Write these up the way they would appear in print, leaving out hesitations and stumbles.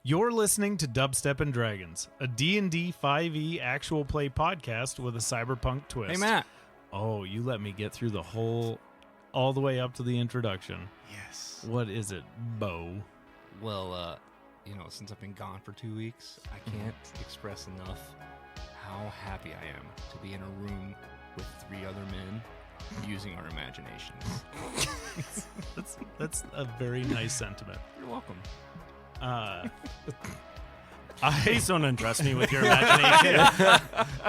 You're listening to Dubstep and Dragons, a D&D 5e actual play podcast with a cyberpunk twist. Hey, Matt. Oh, you let me get through all the way up to the introduction. Yes. What is it, Bo? Well, since I've been gone for 2 weeks, I can't express enough how happy I am to be in a room with 3 other men using our imaginations. That's a very nice sentiment. You're welcome. Please don't undress me with your imagination.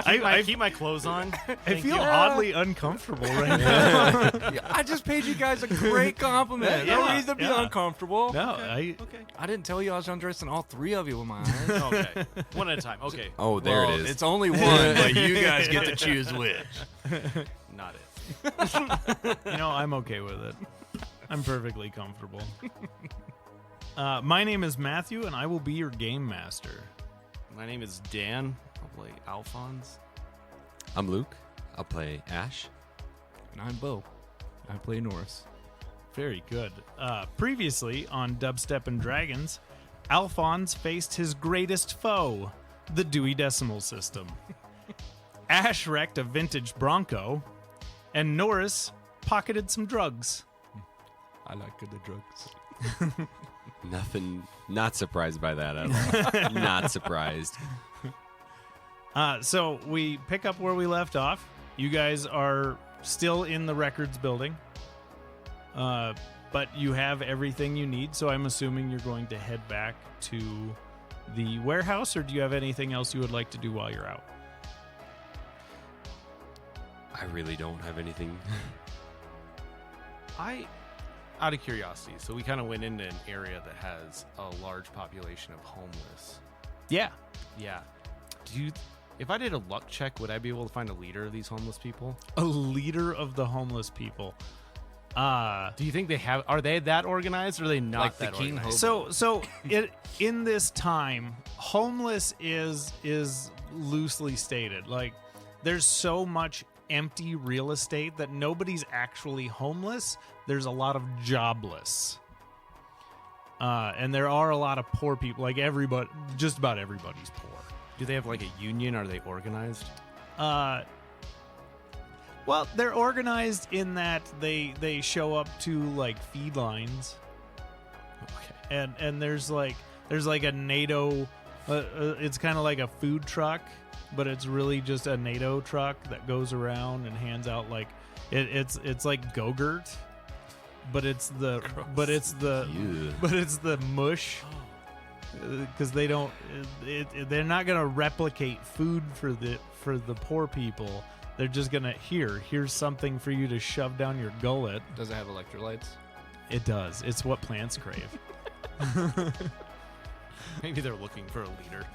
I keep my clothes on. I feel oddly uncomfortable right now. I just paid you guys a great compliment. Yeah, No reason to be uncomfortable. No, Okay. I didn't tell you I was undressing all 3 of you with my eyes. Okay. One at a time. Okay. Oh, there it is. It's only one, but you guys get to choose which. Not it. I'm okay with it. I'm perfectly comfortable. My name is Matthew, and I will be your game master. My name is Dan. I'll play Alphonse. I'm Luke. I'll play Ash. And I'm Bo. I play Norris. Very good. Previously on Dubstep and Dragons, Alphonse faced his greatest foe, the Dewey Decimal System. Ash wrecked a vintage Bronco, and Norris pocketed some drugs. I like the drugs. Not surprised by that at all. Not surprised. So we pick up where we left off. You guys are still in the records building, but you have everything you need, so I'm assuming you're going to head back to the warehouse, or do you have anything else you would like to do while you're out? I really don't have anything. Out of curiosity, so we kind of went into an area that has a large population of homeless. Yeah. Yeah. If I did a luck check, would I be able to find a leader of these homeless people? A leader of the homeless people. Do you think are they that organized, or are they not Like the that king organized? So in this time, homeless is loosely stated. Like, there's so much empty real estate that nobody's actually homeless. There's a lot of jobless. And there are a lot of poor people. Like, just about everybody's poor. Do they have like a union? Are they organized? Well, they're organized in that they show up to like feed lines. Okay. And there's like a NATO it's kind of like a food truck, but it's really just a NATO truck that goes around and hands out like it's like Go-Gurt, but it's the mush, because they're not gonna replicate food for the poor people. They're just gonna here's something for you to shove down your gullet. Does it have electrolytes? It does. It's what plants crave. Maybe they're looking for a leader.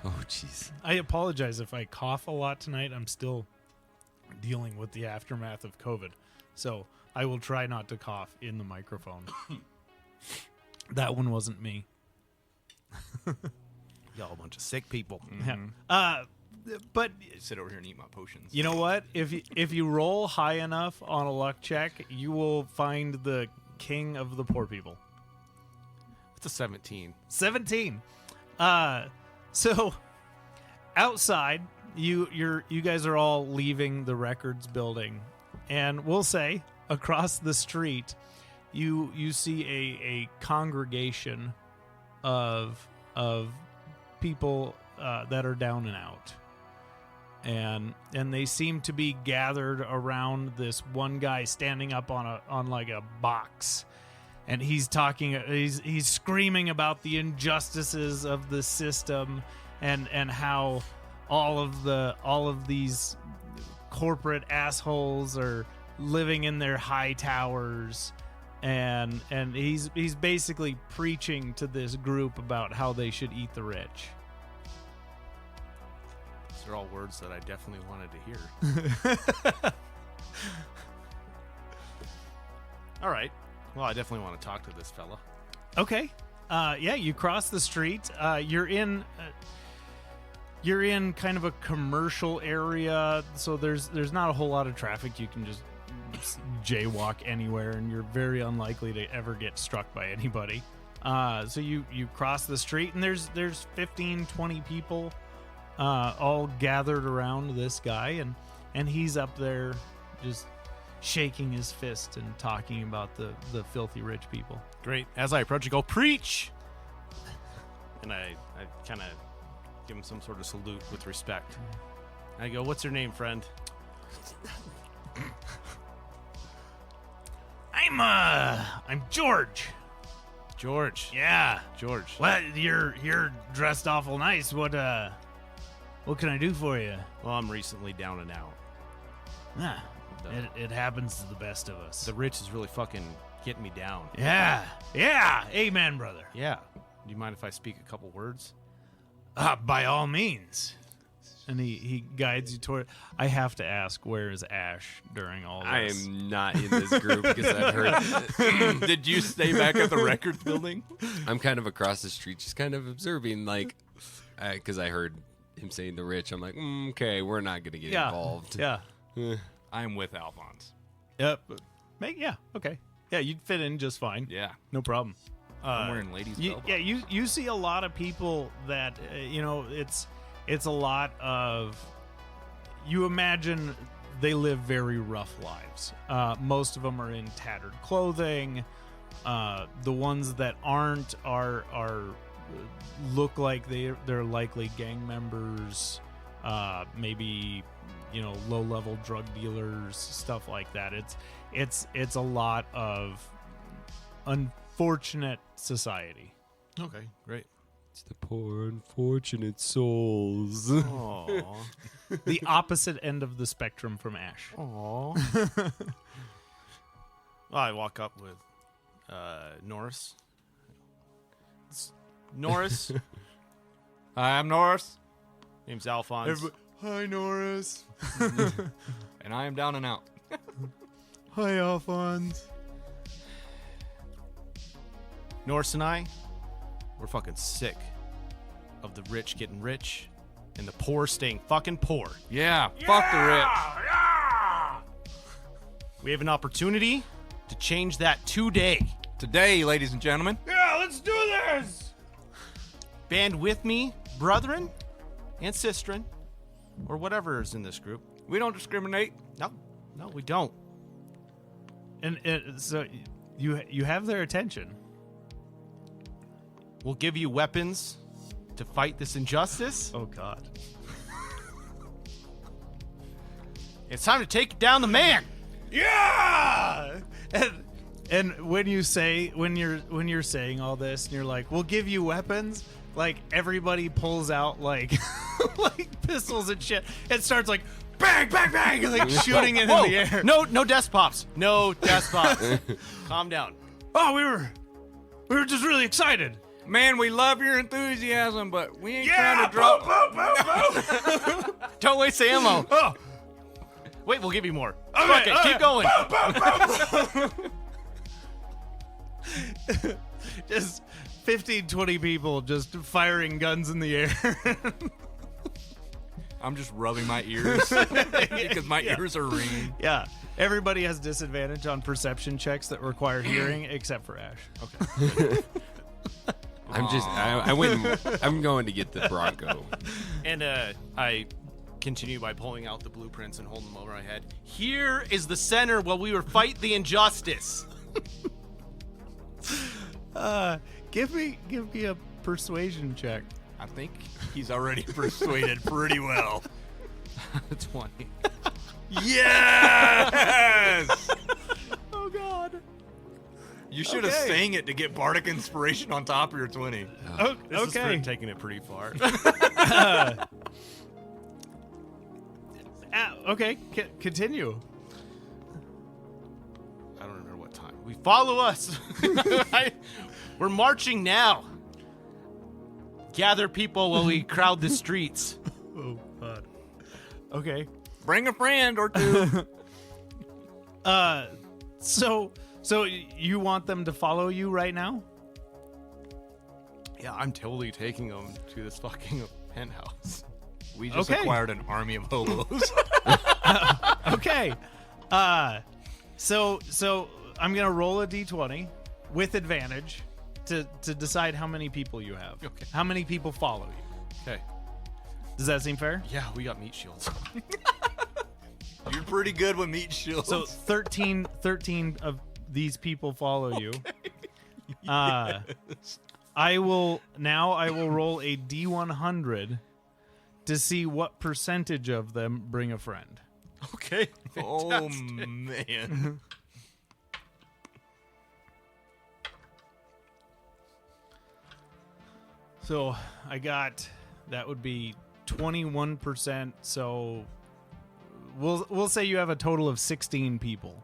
Oh, jeez. I apologize if I cough a lot tonight. I'm still dealing with the aftermath of COVID, so I will try not to cough in the microphone. That one wasn't me. Y'all a bunch of sick people. Yeah. But Sit over here and eat my potions. you know what? If you roll high enough on a luck check, you will find the king of the poor people. It's a 17. 17. So outside, you guys are all leaving the records building, and we'll say across the street, you see a congregation of people that are down and out. And they seem to be gathered around this one guy standing up on like a box, and he's screaming about the injustices of the system and how all of these corporate assholes are living in their high towers, and he's basically preaching to this group about how they should eat the rich. These are all words that I definitely wanted to hear. All right. Well, I definitely want to talk to this fella. Okay. Yeah, you cross the street. You're in kind of a commercial area, so there's not a whole lot of traffic. You can just jaywalk anywhere, and you're very unlikely to ever get struck by anybody. So you cross the street, and there's 15, 20 people all gathered around this guy, and he's up there just shaking his fist and talking about the filthy rich people. Great. As I approach, I go, preach! And I kind of give him some sort of salute with respect. I go, what's your name, friend? I'm George. George. Yeah. George. Well, you're dressed awful nice. What can I do for you? Well, I'm recently down and out. Ah, it happens to the best of us. The rich is really fucking getting me down. Yeah. Amen, brother. Yeah. Do you mind if I speak a couple words? By all means. And he guides you toward. I have to ask, where is Ash during all this? I am not in this group because I've heard. Did you stay back at the records building? I'm kind of across the street, just kind of observing, like, because I heard him saying the rich. I'm like, okay, we're not gonna get involved. Yeah. I'm with Alphonse. Yep. Okay. Yeah, you'd fit in just fine. Yeah. No problem. I'm wearing ladies' bell bottoms. You see a lot of people that it's a lot of, you imagine they live very rough lives. Most of them are in tattered clothing. The ones that aren't are look like they're likely gang members, maybe low-level drug dealers, stuff like that. It's a lot of unfortunate society. Okay, great. It's the poor, unfortunate souls. Aww. The opposite end of the spectrum from Ash. Aww. Well, I walk up with Norris. Norris. Hi, I'm Norris, Name's Alphonse. Hi, Norris. and I am down and out. Hi, Alphonse. Norris and I, we're fucking sick of the rich getting rich and the poor staying fucking poor. Yeah, fuck the rich. We have an opportunity to change that today. Today, ladies and gentlemen. Yeah, let's do this. Band with me, brethren and sistren, or whatever is in this group. We don't discriminate. No, we don't. And so you have their attention. We'll give you weapons to fight this injustice. Oh God. It's time to take down the man. Yeah. And when you're saying all this, and you're like, we'll give you weapons, like everybody pulls out like like pistols and shit. It starts like bang, bang, bang, like shooting it in the air. No desk pops. No desk pops. Calm down. Oh, we were just really excited. Man, we love your enthusiasm, but we ain't trying to drop. Don't waste the ammo. Oh. Wait, we'll give you more. Fuck it, keep going. Just 15, 20 people just firing guns in the air. I'm just rubbing my ears because my ears are ringing. Yeah. Everybody has disadvantage on perception checks that require hearing, except for Ash. Okay. I'm going to get the Bronco. And I continue by pulling out the blueprints and holding them over my head. Here is the center where we will fight the injustice. Give me a persuasion check. I think he's already persuaded pretty well. 20. Yes! Oh God. You should have sang it to get bardic inspiration on top of your 20. Oh, This is okay. taking it pretty far. Okay. Continue. I don't remember what time. We follow us. We're marching now. Gather people while we crowd the streets. Oh God. Okay. Bring a friend or two. So you want them to follow you right now? Yeah, I'm totally taking them to this fucking penthouse. We just Okay. acquired an army of hobos. Okay. So I'm gonna roll a d20 with advantage, to decide how many people you have. Okay. How many people follow you? Okay. Does that seem fair? Yeah, we got meat shields. You're pretty good with meat shields. So 13 of these people follow you. I will roll a D100 to see what percentage of them bring a friend. Okay. oh man. So I got, that would be 21%. So we'll say you have a total of 16 people.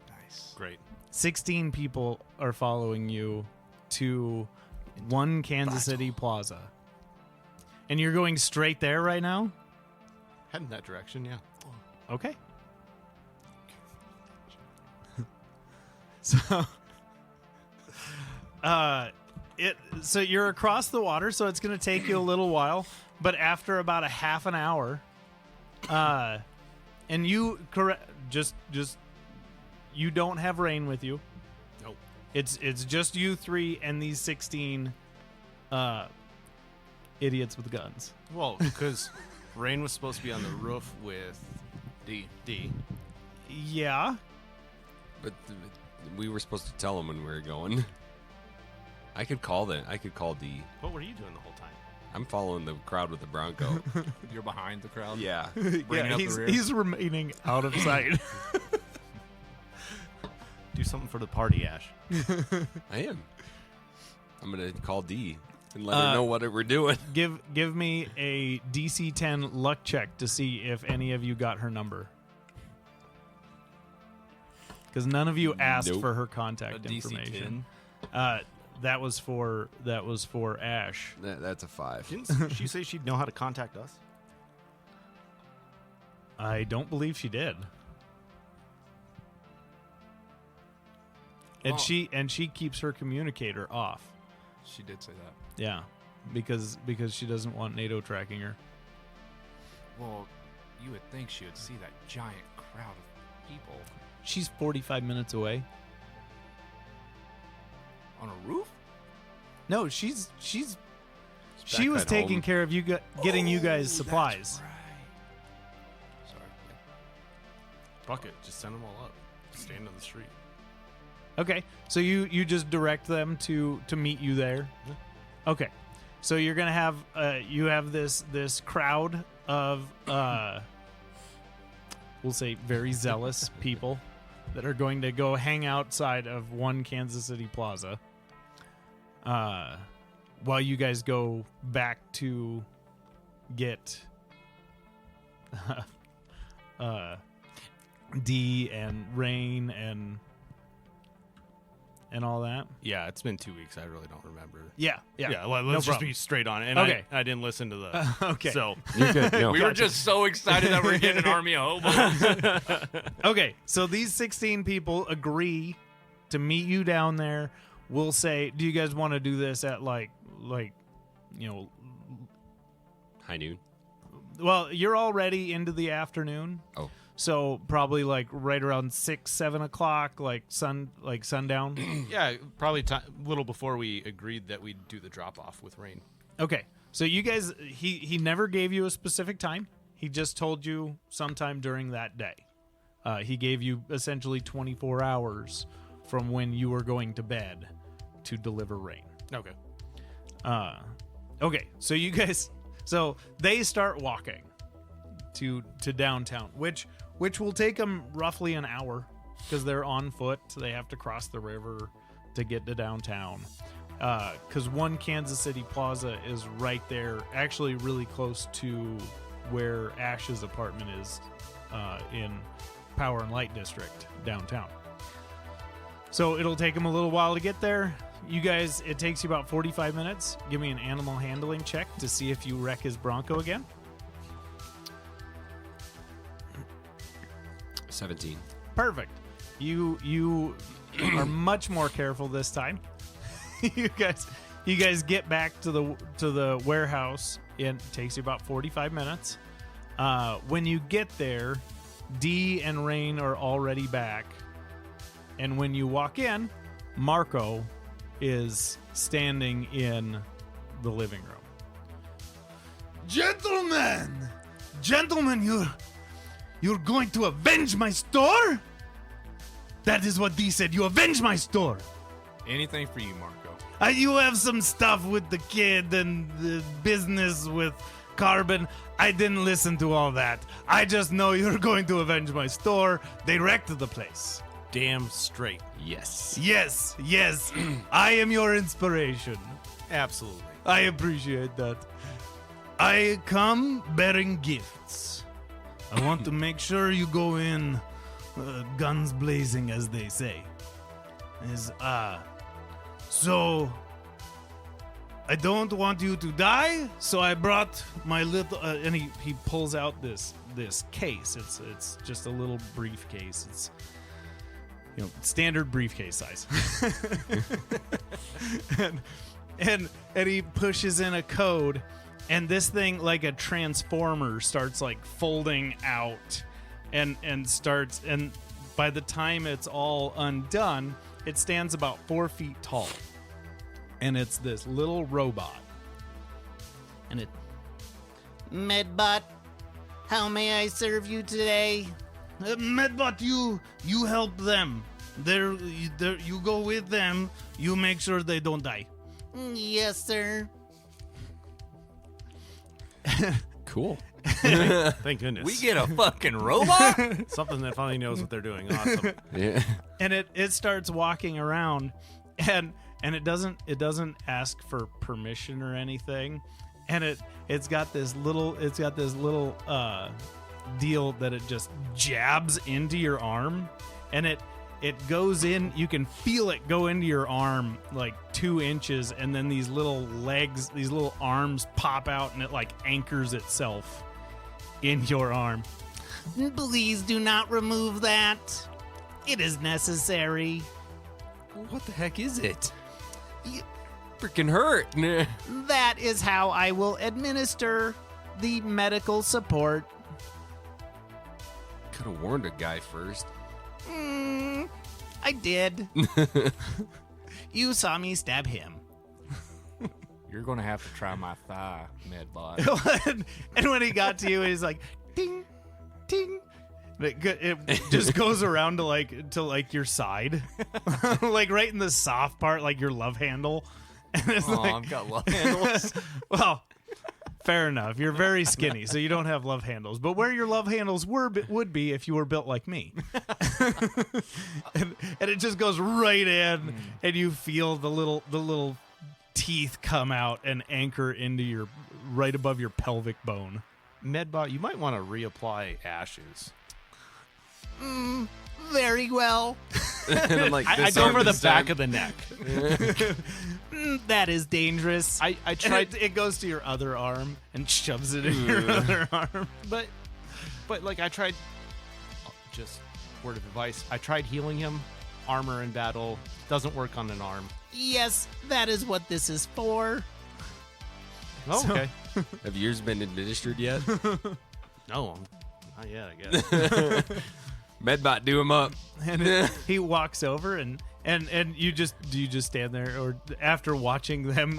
Nice. Great. 16 people are following you to one Kansas City Plaza. And you're going straight there right now? Heading that direction, yeah. Okay. So so you're across the water, so it's going to take you a little while, but after about a half an hour, and you just you don't have Rain with you. Nope. It's just you three and these 16 idiots with guns. Well, because Rain was supposed to be on the roof with D. Yeah. But we were supposed to tell him when we were going. I could call D. What were you doing the whole time? I'm following the crowd with the Bronco. You're behind the crowd. Yeah. Bringing up the rear. He's remaining out of sight. Do something for the party, Ash. I am. I'm gonna call D and let her know what we're doing. Give me a DC 10 luck check to see if any of you got her number. Because none of you asked Nope. for her A contact DC information. 10. That was for Ash. That's a 5. Didn't she say she'd know how to contact us? I don't believe she did. And Well- she keeps her communicator off. She did say that. Yeah, because she doesn't want NATO tracking her. Well, you would think she would see that giant crowd of people She's 45 minutes away. on a roof. No, she was back at taking home. care of you, getting you guys Oh, supplies. that's right. Sorry. Fuck it. Just send them all up. Stand on the street. Okay, so you just direct them to meet you there. Yeah. Okay, so you're gonna have you have this crowd of we'll say very zealous people that are going to go hang outside of one Kansas City Plaza, while you guys go back to get D and Rain and all that. Yeah, it's been 2 weeks. I really don't remember. Yeah. Let's just be straight on it. And Okay. I didn't listen to the. Okay. So You're good. No. We were just so excited that we're getting an army of hobos. Okay, so these 16 people agree to meet you down there. We'll say, do you guys want to do this at like High noon. well, you're already into the afternoon. Oh. So probably like right around 6-7 o'clock, like sundown. yeah, probably a little before we agreed that we'd do the drop off with Rain. Okay, so you guys, he never gave you a specific time. He just told you sometime during that day. He gave you essentially 24 hours from when you were going to bed to deliver Rain. Okay. Okay, so you guys, so they start walking to downtown, which will take them roughly an hour because they're on foot. So they have to cross the river to get to downtown. Because one Kansas City Plaza is right there, actually really close to where Ash's apartment is in Power and Light District downtown. So it'll take them a little while to get there. You guys, it takes you about 45 minutes. Give me an animal handling check to see if you wreck his Bronco again. 17. Perfect. You are much more careful this time. you guys get back to the warehouse. It takes you about 45 minutes. When you get there, D and Rain are already back. And when you walk in, Marco is standing in the living room. Gentlemen, you're going to avenge my store? That is what Dee said. You avenge my store. Anything for you, Marco. You have some stuff with the kid and the business with Karbon. I didn't listen to all that. I just know you're going to avenge my store. They wrecked the place. Damn straight. Yes. Yes. I am your inspiration. Absolutely. I appreciate that. I come bearing gifts. I want to make sure you go in guns blazing, as they say. So I don't want you to die, so I brought my little and he pulls out this case. It's just a little briefcase. It's standard briefcase size. and he pushes in a code, and this thing, like a transformer, starts like folding out and starts, and by the time it's all undone, it stands about 4 feet tall. And it's this little robot. And it... Medbot, how may I serve you today? Medbot, you help them. You go with them. You make sure they don't die. Yes, sir. Cool. Thank goodness. We get a fucking robot? something that finally knows what they're doing. Awesome. Yeah. And it starts walking around, and it doesn't ask for permission or anything, and it's got this little deal that it just jabs into your arm, and it goes in. You can feel it go into your arm like 2 inches, and then these little legs, these little arms pop out, and it like anchors itself in your arm. Please do not remove that. It is necessary. What the heck is it? Freaking hurt. That is how I will administer the medical support. Could have warned a guy first. I did. You saw me stab him. You're going to have to try my thigh, Medbot. And when he got to you, he's like, ding, ding. It just goes around to like your side, like right in the soft part, like your love handle. And it's like, I've got love handles. well, fair enough. You're very skinny, so you don't have love handles. But where your love handles would be if you were built like me. and it just goes right in, and you feel the little teeth come out and anchor into your right above your pelvic bone. Medbot, you might want to reapply ashes. Very well. And I'm like, I go for the back of the neck. That is dangerous. I And tried, it goes to your other arm and shoves it in your other arm. but like I tried. Just word of advice. I tried healing him. Armor in battle doesn't work on an arm. Yes, that is what this is for. Oh, okay. Have yours been administered yet? No, not yet. I guess. Medbot, do him up. And he walks over and you just stand there, or after watching them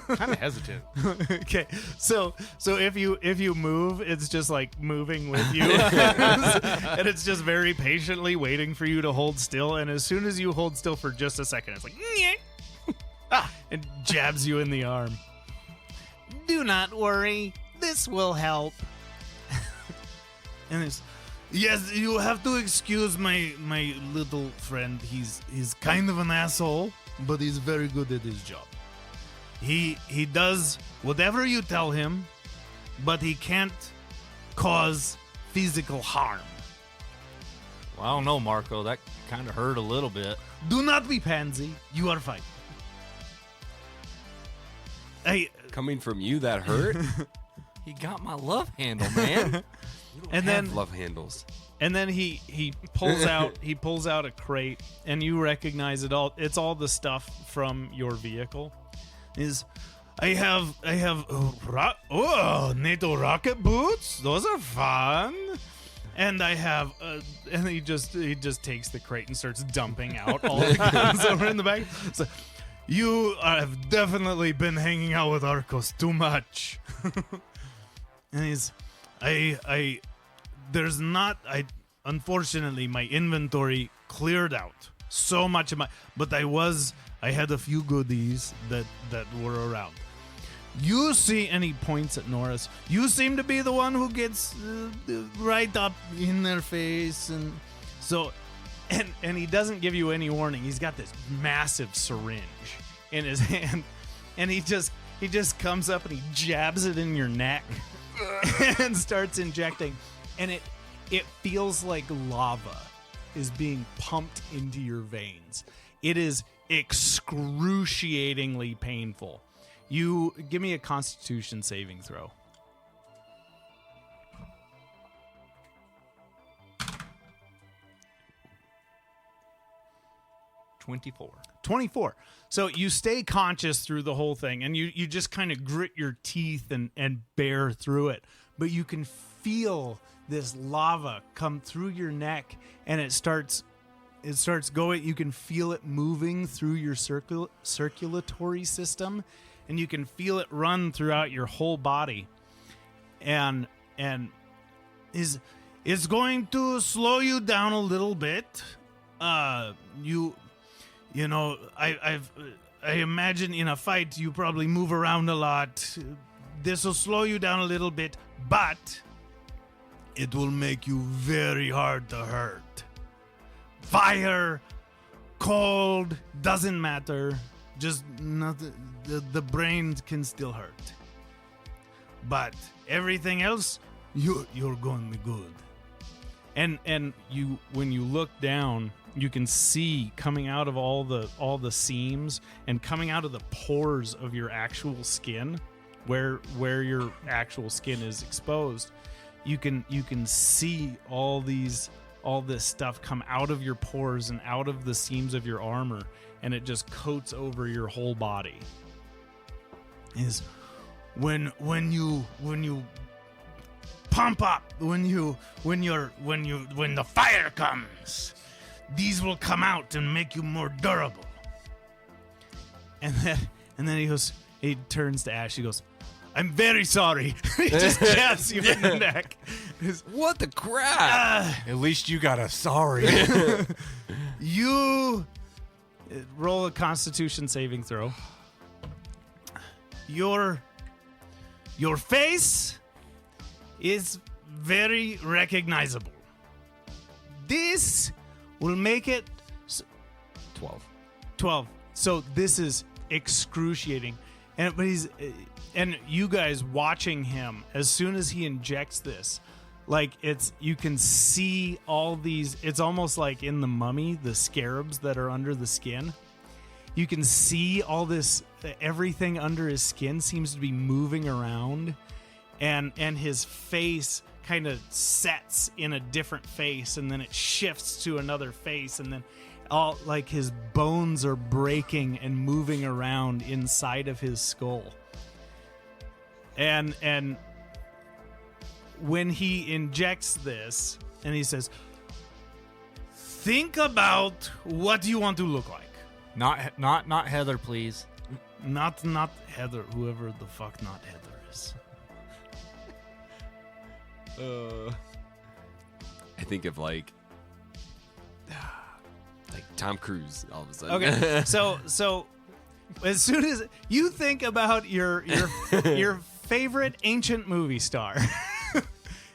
Kind of hesitant. okay, so if you move, it's just like moving with you. And it's just very patiently waiting for you to hold still, and as soon as you hold still for just a second, it's like and jabs you in the arm. Do not worry. This will help. And it's Yes, you have to excuse my little friend. He's kind of an asshole, but he's very good at his job. He does whatever you tell him, but he can't cause physical harm. Well, I don't know, Marco. That kind of hurt a little bit. Do not be pansy. You are fine. hey, Coming from you, that hurt. He got my love handle, man. and Have then love handles. And then he pulls out a crate, and you recognize it all. It's all the stuff from your vehicle. I have NATO rocket boots. Those are fun. And I have and he just takes the crate and starts dumping out all the guns over in the back. So, You have definitely been hanging out with Arcos too much. And he's, unfortunately, my inventory cleared out so much of but I had a few goodies that were around. You see, and he points at Norris, you seem to be the one who gets right up in their face. And so, and he doesn't give you any warning. He's got this massive syringe in his hand, and he just comes up and he jabs it in your neck and starts injecting. And it feels like lava is being pumped into your veins. It is excruciatingly painful. You give me a Constitution saving throw. 24. So you stay conscious through the whole thing, and you just kind of grit your teeth and bear through it. But you can feel this lava come through your neck, and it starts going. You can feel it moving through your circulatory system, and you can feel it run throughout your whole body. And it's going to slow you down a little bit. You know, I imagine in a fight you probably move around a lot. This will slow you down a little bit, but it will make you very hard to hurt. Fire, cold, doesn't matter. Just nothing. The brain can still hurt. But everything else, you're going to be good. And you, when you look down, you can see coming out of all the seams and coming out of the pores of your actual skin, where your actual skin is exposed. You can see all this stuff come out of your pores and out of the seams of your armor, and it just coats over your whole body. Is when you pump up, when the fire comes, these will come out and make you more durable. And then he turns to Ash. He goes, "I'm very sorry." He just jabs you in the neck. What the crap? At least you got a sorry. You roll a Constitution saving throw. Your face is very recognizable. This will make it 12. So this is excruciating. And you guys watching him, as soon as he injects this, like you can see all these, it's almost like in the Mummy, the scarabs that are under the skin. You can see all this, everything under his skin seems to be moving around, and his face kind of sets in a different face, and then it shifts to another face, and then all like his bones are breaking and moving around inside of his skull. And when he injects this, and he says, "Think about what you want to look like." Not Heather, please. Not Heather, whoever the fuck not Heather is. I think of like Tom Cruise all of a sudden. Okay, so as soon as you think about your favorite ancient movie star,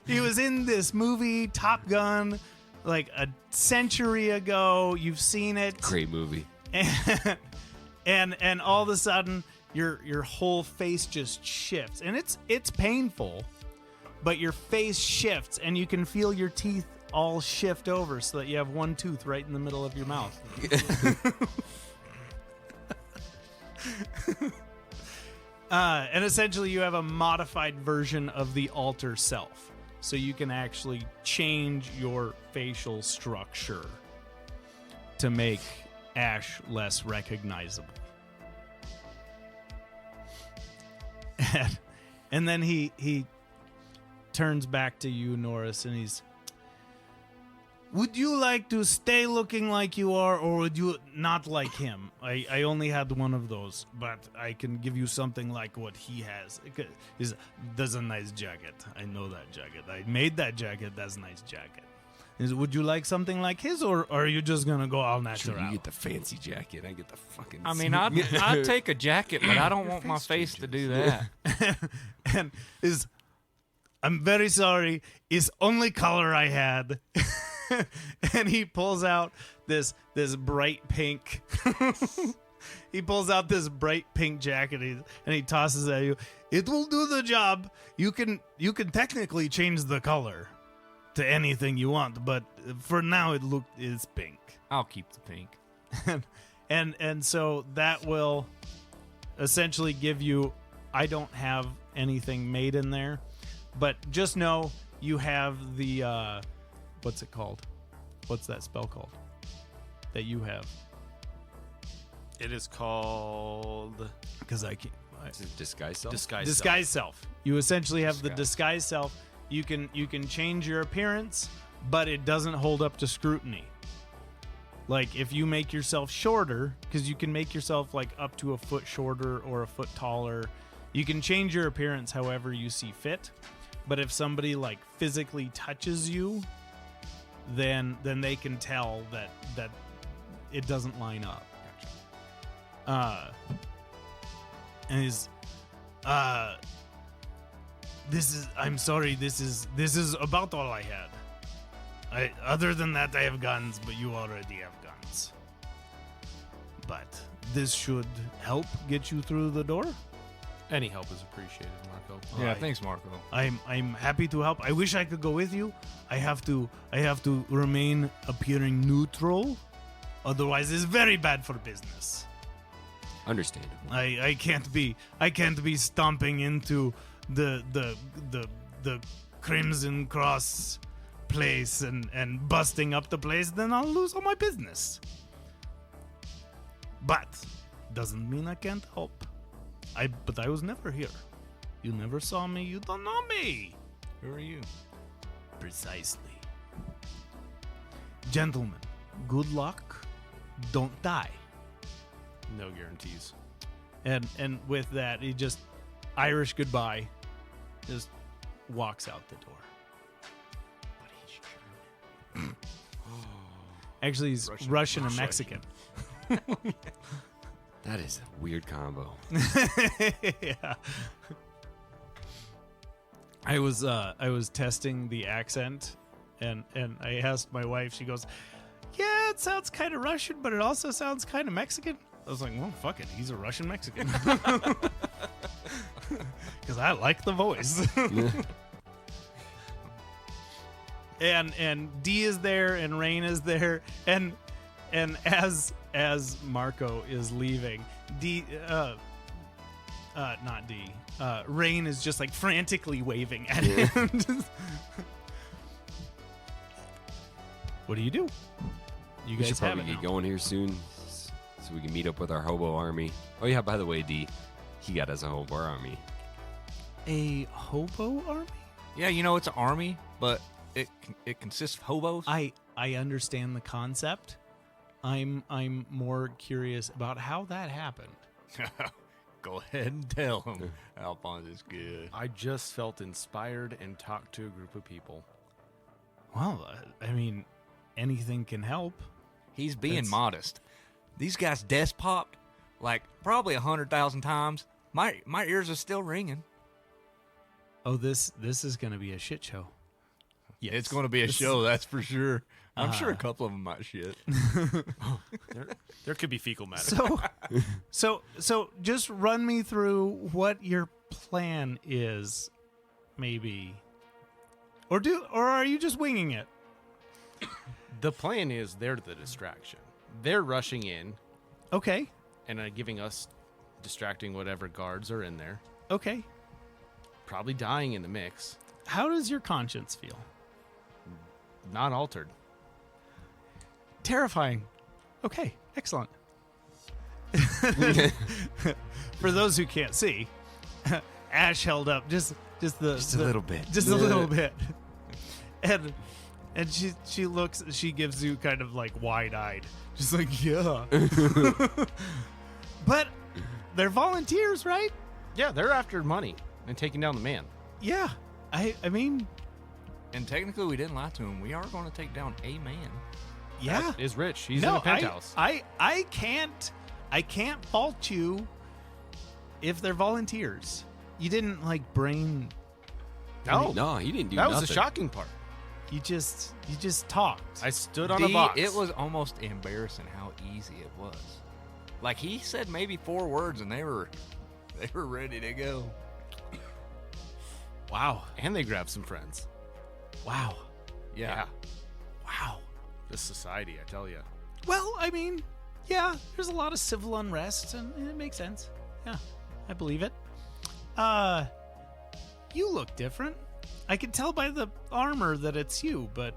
he was in this movie Top Gun like a century ago. You've seen it. Great movie. And all of a sudden your whole face just shifts, and it's painful, but your face shifts, and you can feel your teeth all shift over so that you have one tooth right in the middle of your mouth. And essentially you have a modified version of the alter self, so you can actually change your facial structure to make Ash less recognizable. And then he turns back to you, Norris, and he's, would you like to stay looking like you are, or would you not like him? I only had one of those, but I can give you something like what he has. That's a nice jacket. I know that jacket. I made that jacket. That's a nice jacket. Would you like something like his, or are you just gonna go all natural? Sure, you get the fancy jacket. I get the fucking. I mean, I'd take a jacket, but I don't want my face to do that. And I'm very sorry. It's only color I had. And he pulls out this bright pink. He pulls out this bright pink jacket and he tosses it at you. It will do the job. You can technically change the color to anything you want, but for now it's pink. I'll keep the pink. And so that will essentially give you. I don't have anything made in there, but just know you have the what's it called? What's that spell called that you have? It is called Because I can't. Is it disguise self? disguise Self. You essentially have the Disguise. disguise self. You can change your appearance, but it doesn't hold up to scrutiny. Like if you make yourself shorter, because you can make yourself like up to a foot shorter or a foot taller. You can change your appearance however you see fit. But if somebody like physically touches you, then they can tell that it doesn't line up. And is I'm sorry, this is about all I had. Other than that I have guns, but you already have guns. But this should help get you through the door. Any help is appreciated, Marco. Yeah, thanks, Marco. I'm happy to help. I wish I could go with you. I have to remain appearing neutral. Otherwise it's very bad for business. Understandable. I can't be stomping into the Crimson Cross place and busting up the place, then I'll lose all my business. But doesn't mean I can't help. But I was never here. You never saw me, you don't know me. Who are you? Precisely. Gentlemen, good luck. Don't die. No guarantees. And with that, he just Irish goodbye, just walks out the door. But he's German. Actually, he's Russian and Mexican. That is a weird combo. Yeah. I was testing the accent, and I asked my wife. She goes, "Yeah, it sounds kind of Russian, but it also sounds kind of Mexican." I was like, "Well, fuck it, he's a Russian Mexican." Because I like the voice. and D is there, and Rain is there, and as Marco is leaving, Rain is just like frantically waving at him. What do? You We guys should have probably it get now. going here soon, so we can meet up with our hobo army. Oh yeah, by the way, D, he got us a hobo army. A hobo army? Yeah, it's an army, but it consists of hobos. I understand the concept. I'm more curious about how that happened. Go ahead and tell him. Alphonse is good. I just felt inspired and talked to a group of people. Well, I mean, anything can help. He's being That's- modest. These guys desk popped like probably 100,000 times. My ears are still ringing. Oh, this is going to be a shit show. Yeah, it's going to be a show, that's for sure. I'm sure a couple of them might shit. There could be fecal matter. So just run me through what your plan is, maybe, or are you just winging it? The plan is they're the distraction. They're rushing in Okay, and giving us distracting whatever guards are in there. okay. Probably dying in the mix. How does your conscience feel? Not altered. Terrifying. Okay, excellent. For those who can't see, Ash held up just a little bit. Just a little bit. And she gives you kind of like wide-eyed, just like, yeah. But they're volunteers, right? Yeah, they're after money and taking down the man. Yeah. I mean, And technically, we didn't lie to him. We are going to take down a man. yeah. That is rich. He's in No, a penthouse. I can't fault you if they're volunteers. You didn't like brain. No, he didn't do that nothing. was the shocking part. You just talked. I stood on a box. It was almost embarrassing how easy it was. Like he said maybe 4 words and they were ready to go. Wow. And they grabbed some friends. Wow. Yeah. Wow. This society, I tell you. Well, I mean, yeah, there's a lot of civil unrest, and it makes sense. Yeah, I believe it. You look different. I can tell by the armor that it's you, but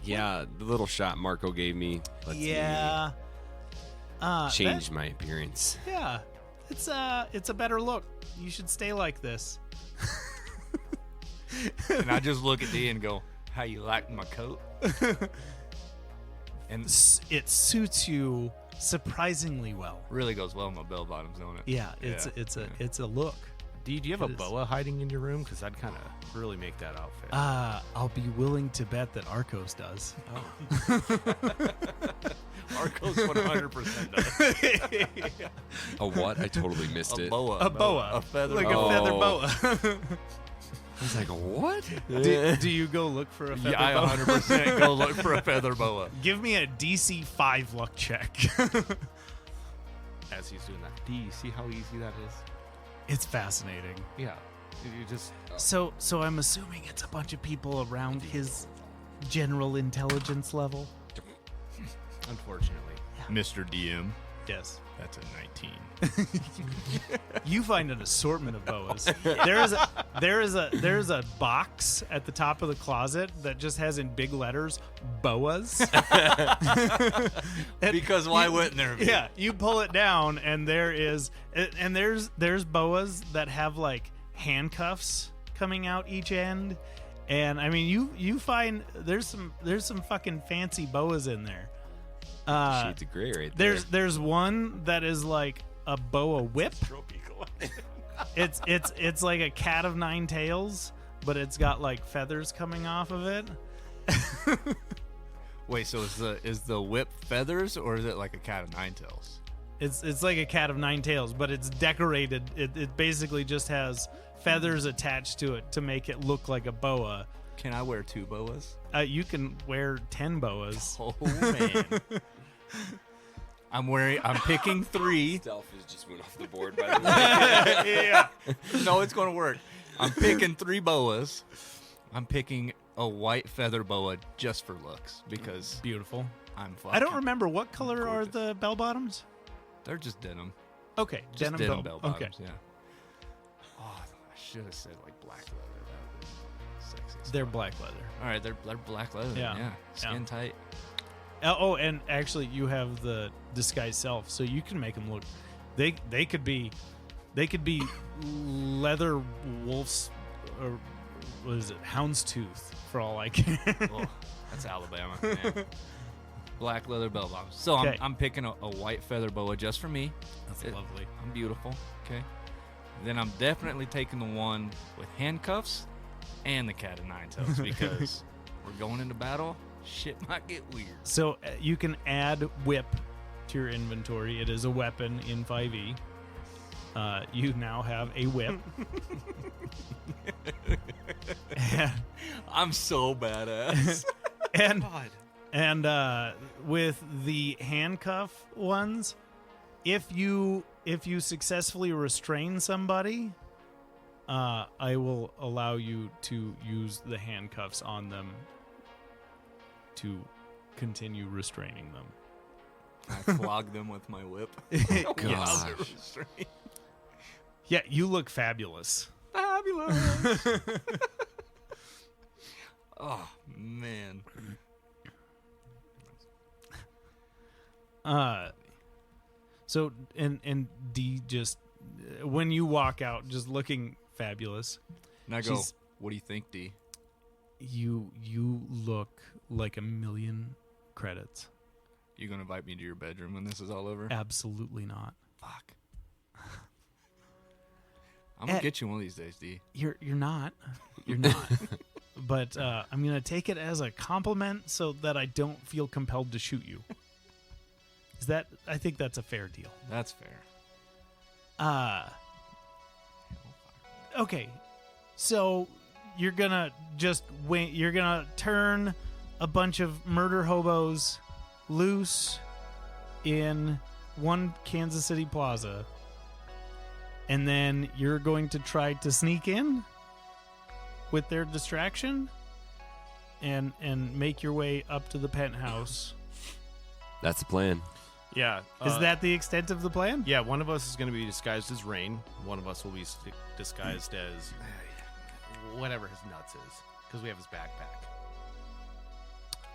Yeah, the little shot Marco gave me. Let's yeah. change my appearance. Yeah, it's a better look. You should stay like this. And I just look at D and go, "How you like my coat?" And It suits you surprisingly well. really goes well in my bell bottoms, don't it? Yeah, it's a look. D, do you have a It is. boa hiding in your room? Because I'd kind of really make that outfit. I'll be willing to bet that Arcos does. Arcos 100% does. A what? I totally missed it. boa. A boa, A feather like boa. a feather Oh. boa. I was like, what? do you go look for a feather Yeah, I boa? 100% go look for a feather boa. Give me a DC 5 luck check. As he's doing that. D, you see how easy that is? It's fascinating. Yeah. You just... So I'm assuming it's a bunch of people around his general intelligence level. Unfortunately. Mr. DM, Yes. that's a 19. You find an assortment of boas. There is a box at the top of the closet that just has in big letters boas. And Because why you- wouldn't there be? Yeah, you pull it down and there's boas that have like handcuffs coming out each end. And I mean you find there's some fucking fancy boas in there. Shades of gray right there. There's one that is like a boa whip. It's like a cat of 9 tails, but it's got like feathers coming off of it. Wait, so is the whip feathers or is it like a cat of 9 tails? It's like a cat of 9 tails, but it's decorated. It basically just has feathers attached to it to make it look like a boa. Can I wear 2 boas? You can wear 10 boas. Oh man. I'm picking 3. Stealth has just went off the board, by the way. Yeah. No, it's going to work. I'm picking 3 boas. I'm picking a white feather boa just for looks because Beautiful. I'm fucking. I don't remember what color are gorgeous. the bell bottoms. They're just denim. Okay, Just denim bell Okay. bottoms. Yeah. Oh, I should have said like black leather. That would be sexy. as They're fuck. black leather. All right, they're black leather. Yeah. Yeah. Skin Yeah. tight. Oh, and actually, you have the disguise self, so you can make them look. They could be leather wolves, or what is it, houndstooth, for all I care. Oh, that's Alabama. Man. Black leather bell bottoms. So Okay. I'm picking a white feather boa just for me. That's It- lovely. I'm beautiful. Okay. Then I'm definitely taking the one with handcuffs and the cat of 9 tails because we're going into battle. Shit might get weird. So you can add whip to your inventory. It is a weapon in 5e. You now have a whip. I'm so badass. and with the handcuff ones, if you successfully restrain somebody, I will allow you to use the handcuffs on them to continue restraining them. I flog them with my whip. Gosh. Yeah, you look fabulous. Fabulous. Oh man. So and D just when you walk out, just looking fabulous. And I go, She's- what do you think, D? You look like 1,000,000 credits. You gonna invite me to your bedroom when this is all over? Absolutely not. Fuck. I'm gonna get you one of these days, D. You're not. You're not. But I'm gonna take it as a compliment so that I don't feel compelled to shoot you. Is that? I think that's a fair deal. That's fair. Okay. So you're gonna just wait. You're gonna turn a bunch of murder hobos loose in one Kansas City plaza, and then you're going to try to sneak in with their distraction and make your way up to the penthouse. That's the plan. Yeah. Is that the extent of the plan? Yeah, one of us is going to be disguised as Rain. One of us will be disguised as whatever his nuts is, because we have his backpack.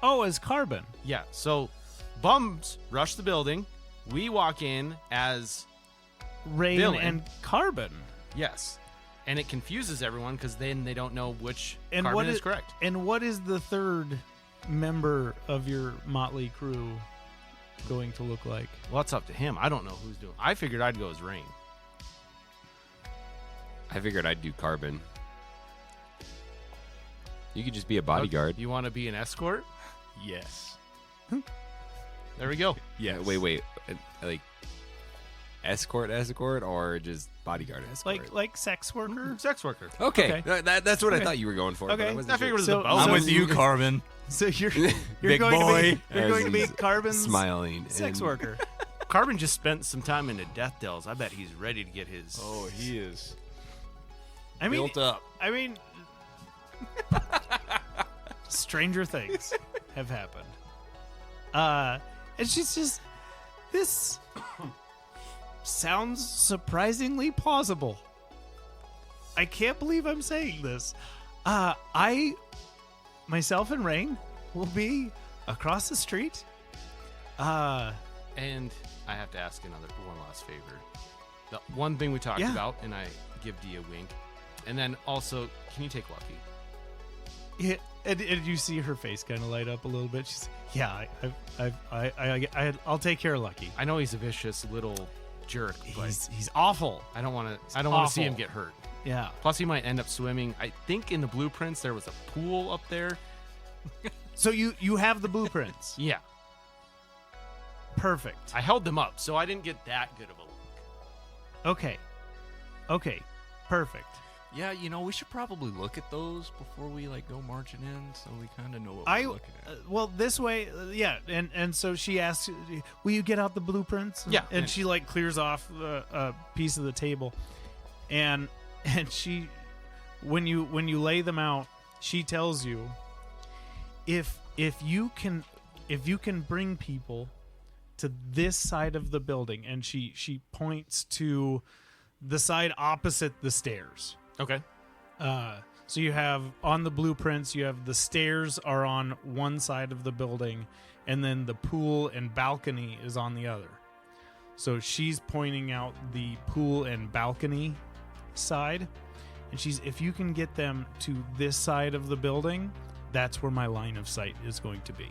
Oh, as Karbon. Yeah, so bums rush the building. We walk in as Rain Villain. and Karbon. yes, and it confuses everyone because then they don't know which And Carbon what is is- correct. And what is the third member of your motley crew going to look like? Well, it's up to him. I don't know who's doing. I figured I'd go as Rain. I figured I'd do Carbon. You could just be a bodyguard. You want to be an escort? Yes. There we go. Yeah, wait. Like, escort, or just bodyguard escort? Like sex worker? Sex worker. Okay, Okay. That's what Okay. I thought you were going for. but Okay. I wasn't I figured it was So- the bow. so- I'm with you, Carbon. So you're Big going boy. to be you're As going to be he's Carbon's smiling. sex and- worker. Carbon just spent some time in the death dells. I bet he's ready to get his. Oh, he is I mean, built up. stranger things have happened. And she's just, this sounds surprisingly plausible. I can't believe I'm saying this. Myself and Rain will be across the street. And I have to ask one last favor. The one thing we talked Yeah. about, and I give D a wink, and then also, can you take Lucky? Yeah, and you see her face kind of light up a little bit. She's, yeah, I'll take care of Lucky. I know he's a vicious little jerk, but He's awful. I don't want to. I don't want to see him awful. get hurt. Yeah. Plus, he might end up swimming. I think in the blueprints there was a pool up there. So you have the blueprints. Yeah, Perfect. I held them up, so I didn't get that good of a look. Okay. Perfect. Yeah, we should probably look at those before we go marching in, so we kind of know what I we're looking at. well, this way, yeah, and so she asks, "Will you get out the blueprints?" Yeah. and she clears off a piece of the table, and she, when you lay them out, she tells you, if you can bring people to this side of the building, and she points to the side opposite the stairs. Okay. So you have on the blueprints, you have the stairs are on one side of the building, and then the pool and balcony is on the other. So she's pointing out the pool and balcony side, and if you can get them to this side of the building, that's where my line of sight is going to be.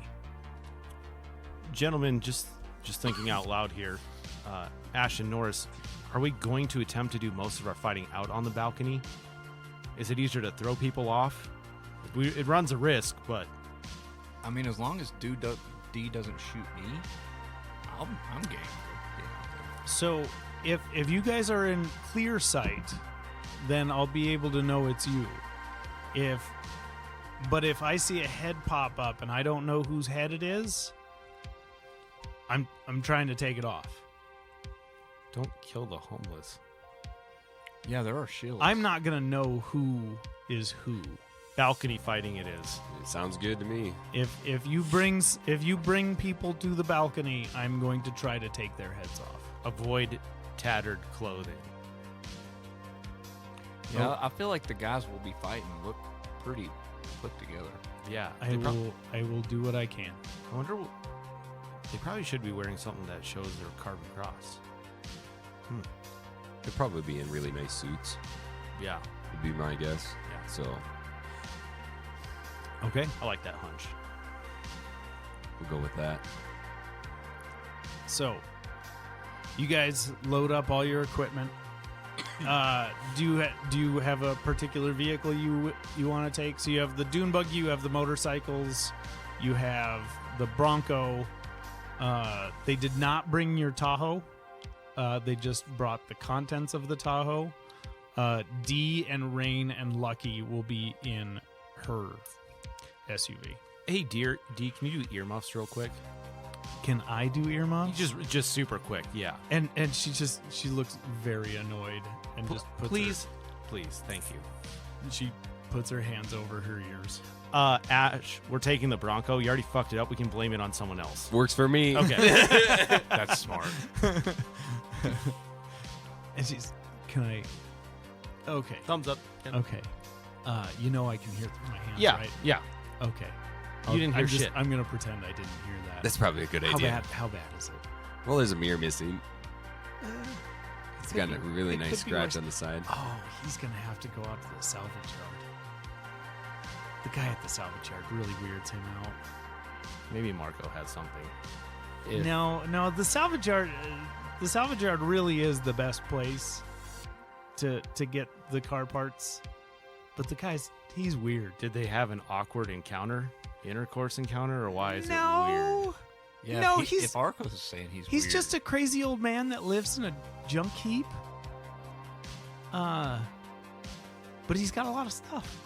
Gentlemen, just thinking out loud here, Ash and Norris, are we going to attempt to do most of our fighting out on the balcony? Is it easier to throw people off? It runs a risk, but I mean, as long as D doesn't shoot me, I'm game. Yeah. So if you guys are in clear sight, then I'll be able to know it's you. But if I see a head pop up and I don't know whose head it is, I'm trying to take it off. don't kill the homeless. Yeah, there are shields. I'm not gonna know who is who. Balcony fighting it is. It sounds good to me. If you bring people to the balcony, I'm going to try to take their heads off. Avoid tattered clothing. Yeah, I feel like the guys we'll be fighting look pretty put together. Yeah. I will do what I can. I wonder. They probably should be wearing something that shows their Karbon Kross. They'd probably be in really nice suits, Yeah. would be my guess. Yeah. So, Okay. I like that hunch. We'll go with that. So, you guys load up all your equipment. Do you have a particular vehicle you want to take? So you have the dune buggy, you have the motorcycles, you have the Bronco. They did not bring your Tahoe. They just brought the contents of the Tahoe. D and Rain and Lucky will be in her SUV. Hey, D, can you do earmuffs real quick? Can I do earmuffs? Just super quick, yeah. And she looks very annoyed and just puts Please, thank you. she puts her hands over her ears. Ash, we're taking the Bronco. You already fucked it up. We can blame it on someone else. Works for me. Okay. That's smart. And she's, can I? Okay, Thumbs up. okay. You know I can hear through my hands, Yeah, right? yeah. Okay. You didn't hear shit. I'm gonna pretend I didn't hear that. That's probably a good how idea. bad? How bad is it? Well, there's a mirror missing. It's got a be- really it nice could be scratch worse. on the side. Oh, he's gonna have to go out to the salvage yard. The guy at the salvage yard really weirds him out. Maybe Marco has something. If- No, the salvage yard. The salvage yard really is the best place to get the car parts. But the he's weird. Did they have an awkward intercourse encounter, or why is it weird? No, Yeah, No, if he's- Arcos is saying he's he's weird, just a crazy old man that lives in a junk heap. But he's got a lot of stuff.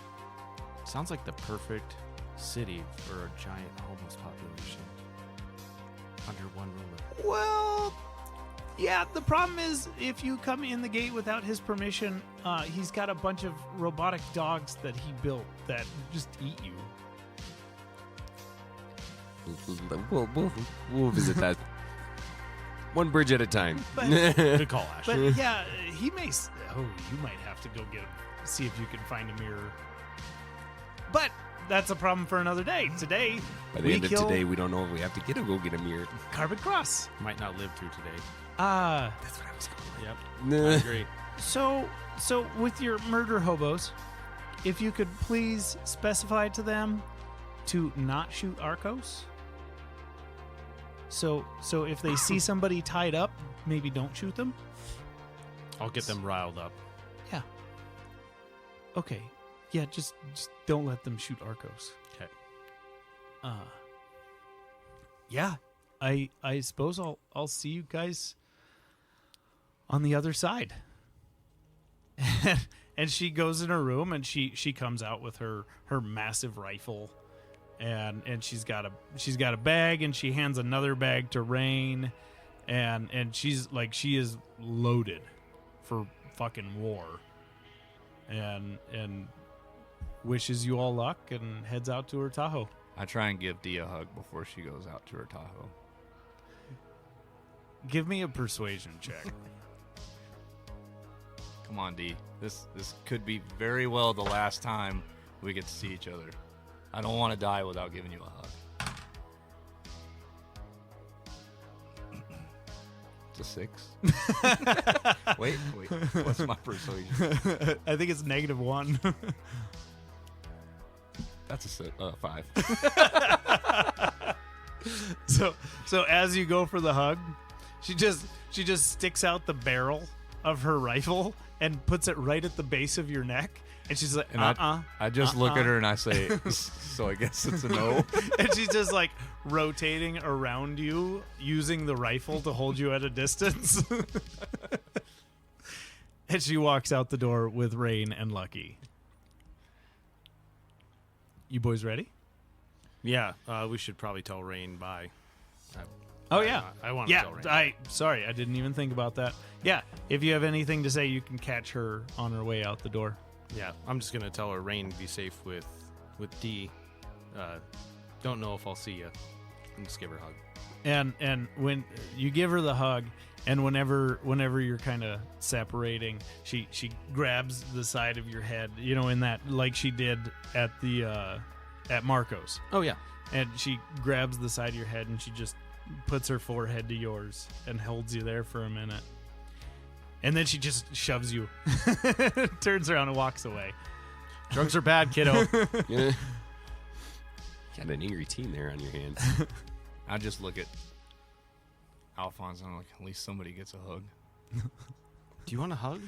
Sounds like the perfect city for a giant homeless population under one ruler. Well, yeah, the problem is if you come in the gate without his permission, he's got a bunch of robotic dogs that he built that just eat you. We'll visit that one bridge at a time. But- Good call, Ash. But yeah, he may. You might have to go see if you can find a mirror. But that's a problem for another day. Today, By the we end of kill today, we don't know if we have to go get a mirror. Karbon Kross. Might not live through today. That's what I was going Yep. with. I agree. So with your murder hobos, if you could please specify to them to not shoot Arcos. So if they see somebody tied up, maybe don't shoot them. I'll get them riled up. Yeah. Okay. Yeah, just don't let them shoot Arcos. Okay. Yeah. I suppose I'll see you guys on the other side. And she goes in her room and she comes out with her massive rifle, and she's got a bag, and she hands another bag to Rain, and she's like, she is loaded for fucking war, and wishes you all luck and heads out to her Tahoe. I try and give Dee a hug before she goes out to her Tahoe. Give me a persuasion check. Come on, Dee. This could be very well the last time we get to see each other. I don't want to die without giving you a hug. It's a 6. wait. What's my persuasion? I think it's -1. That's a 5. So as you go for the hug, she just sticks out the barrel of her rifle and puts it right at the base of your neck, and she's like, And I just look at her and I say, so I guess it's a no. and she's just like rotating around you using the rifle to hold you at a distance. And she walks out the door with Rain and Lucky. You boys ready? Yeah, we should probably tell Rain bye. Oh yeah, I want to yeah. tell Rain. Sorry, I didn't even think about that. Yeah, if you have anything to say, you can catch her on her way out the door. Yeah, I'm just gonna tell her Rain be safe with D. Don't know if I'll see you. And just give her a hug. And when you give her the hug, and whenever you're kind of separating, she grabs the side of your head, in that, like she did at the at Marco's, Oh yeah. and she grabs the side of your head and she just puts her forehead to yours and holds you there for a minute, and then she just shoves you, turns around and walks away. Drugs are bad, kiddo. Yeah. Got an angry team there on your hands. I just look at Alphonse and I'm like, at least somebody gets a hug. Do you want a hug?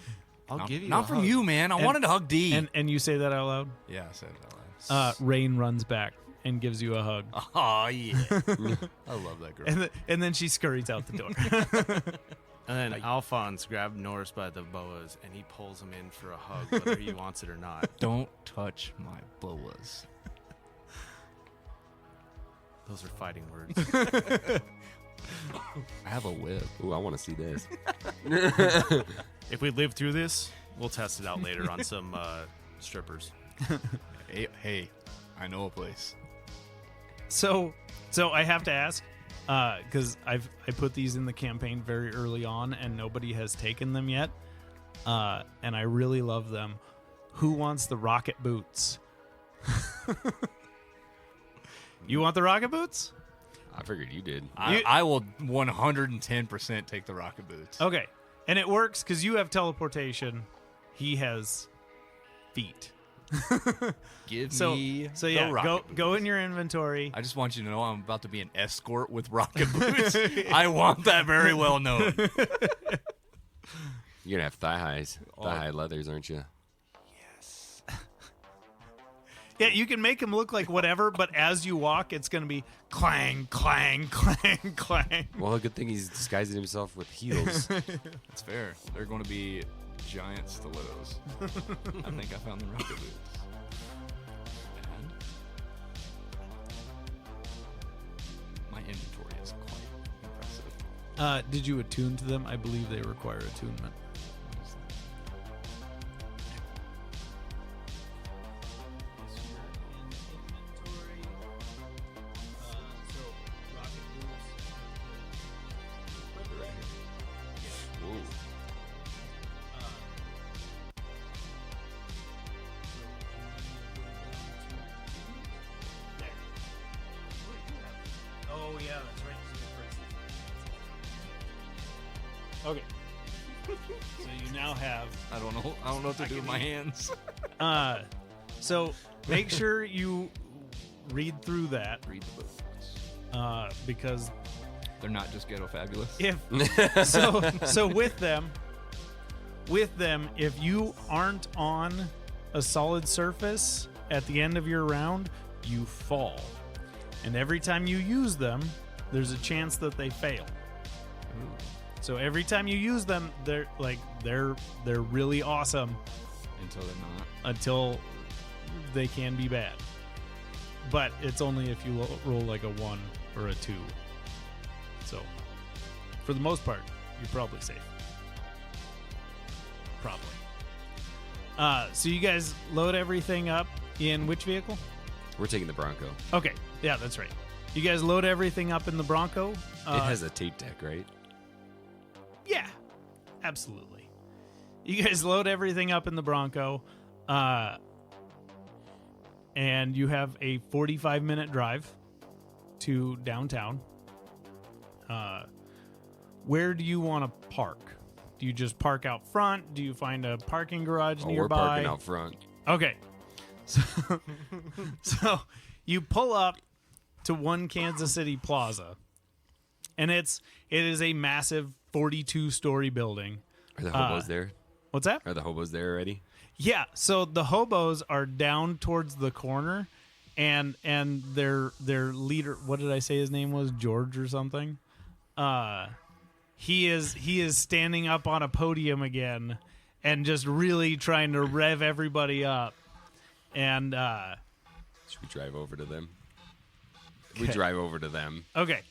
I'll give you Not a from hug. you, man. I wanted to hug D. And you say that out loud? Yeah, I said it out loud. Rain runs back and gives you a hug. Oh, yeah. I love that girl. And then she scurries out the door. And then Alphonse grabbed Norris by the boas, and he pulls him in for a hug, whether he wants it or not. Don't touch my boas. Those are fighting words. I have a whip. Ooh, I want to see this. If we live through this, we'll test it out later on some strippers. Hey, I know a place. So I have to ask, because I put these in the campaign very early on, and nobody has taken them yet, and I really love them. Who wants the rocket boots? You want the rocket boots? I figured you did. I will 110% take the rocket boots. Okay, and it works because you have teleportation. He has feet. Give So me so yeah, the rocket go boots. in your inventory. I just want you to know I'm about to be an escort with rocket boots. I want that very well known. You're gonna have thigh highs, thigh high leathers, aren't you? Yeah, you can make him look like whatever, but as you walk, it's going to be clang, clang, clang, clang. Well, good thing he's disguising himself with heels. That's fair. They're going to be giant stilettos. I think I found the rocket boots. And my inventory is quite impressive. Did you attune to them? I believe they require attunement. What is that? Whoa. Oh yeah, that's right. Okay. So you now have. I don't know what to do with my hands. So make sure you read through that Read the books. because They're not just ghetto fabulous. if so with them, if you aren't on a solid surface at the end of your round, you fall, and every time you use them, there's a chance that they fail. So every time you use them, they're really awesome Until they're not. until they can be bad. But it's only if you roll like a 1 or a 2. So for the most part, you're probably safe. Probably. So you guys load everything up in which vehicle? We're taking the Bronco. Okay, yeah, that's right. You guys load everything up in the Bronco. It has a tape deck, right? Yeah, absolutely. You guys load everything up in the Bronco, and you have a 45-minute drive to downtown. Where do you want to park? Do you just park out front? Do you find a parking garage Oh, nearby? we're parking out front. Okay. So you pull up to One Kansas City Plaza, and it is a massive 42-story building. Are the hobos there? What's that? Are the hobos there already? Yeah, so the hobos are down towards the corner, and their leader, what did I say his name was? George or something? He is standing up on a podium again and just really trying to rev everybody up. And Should we drive over to them? We drive over to them. okay.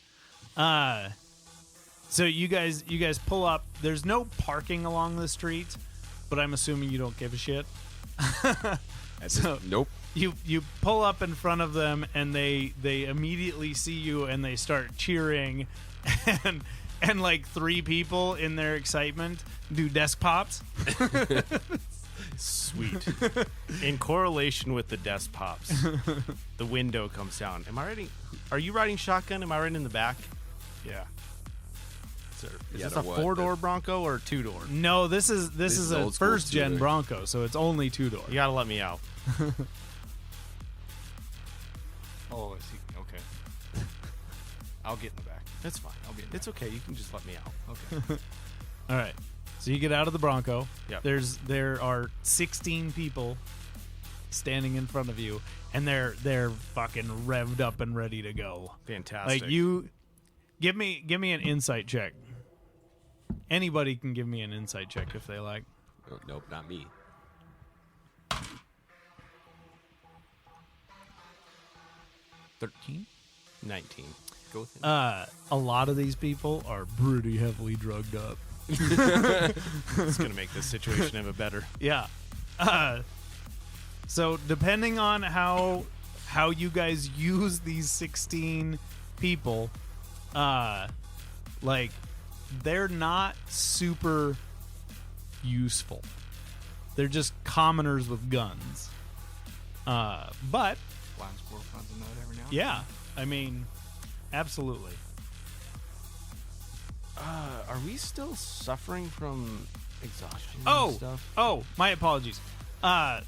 So you guys pull up. There's no parking along the street, but I'm assuming you don't give a shit. Nope. You pull up in front of them, and they immediately see you, and they start cheering, and like 3 people in their excitement do desk pops. Sweet. In correlation with the desk pops, the window comes down. Are you riding shotgun? Am I riding in the back? Yeah. Is Yeah, this a the what? 4-door Bronco or a 2-door? No, this is a old school first gen two-door. Bronco, so it's only 2-door. You gotta let me out. Oh, I see. Okay. I'll get in the back. That's fine. I'll be in It's okay. You can just let me out. Okay. All right. So you get out of the Bronco. Yep. There are 16 people standing in front of you, and they're fucking revved up and ready to go. Fantastic. Like you, give me an insight check. Anybody can give me an insight check if they like. Oh, nope, not me. 13? 19. Go with it. A lot of these people are pretty heavily drugged up. It's going to make this situation even better. Yeah. So depending on how you guys use these 16 people, like they're not super useful. They're just commoners with guns. But Flying squirrel finds a nut every now and yeah, I mean, absolutely. Are we still suffering from exhaustion Oh, and stuff? oh, my apologies.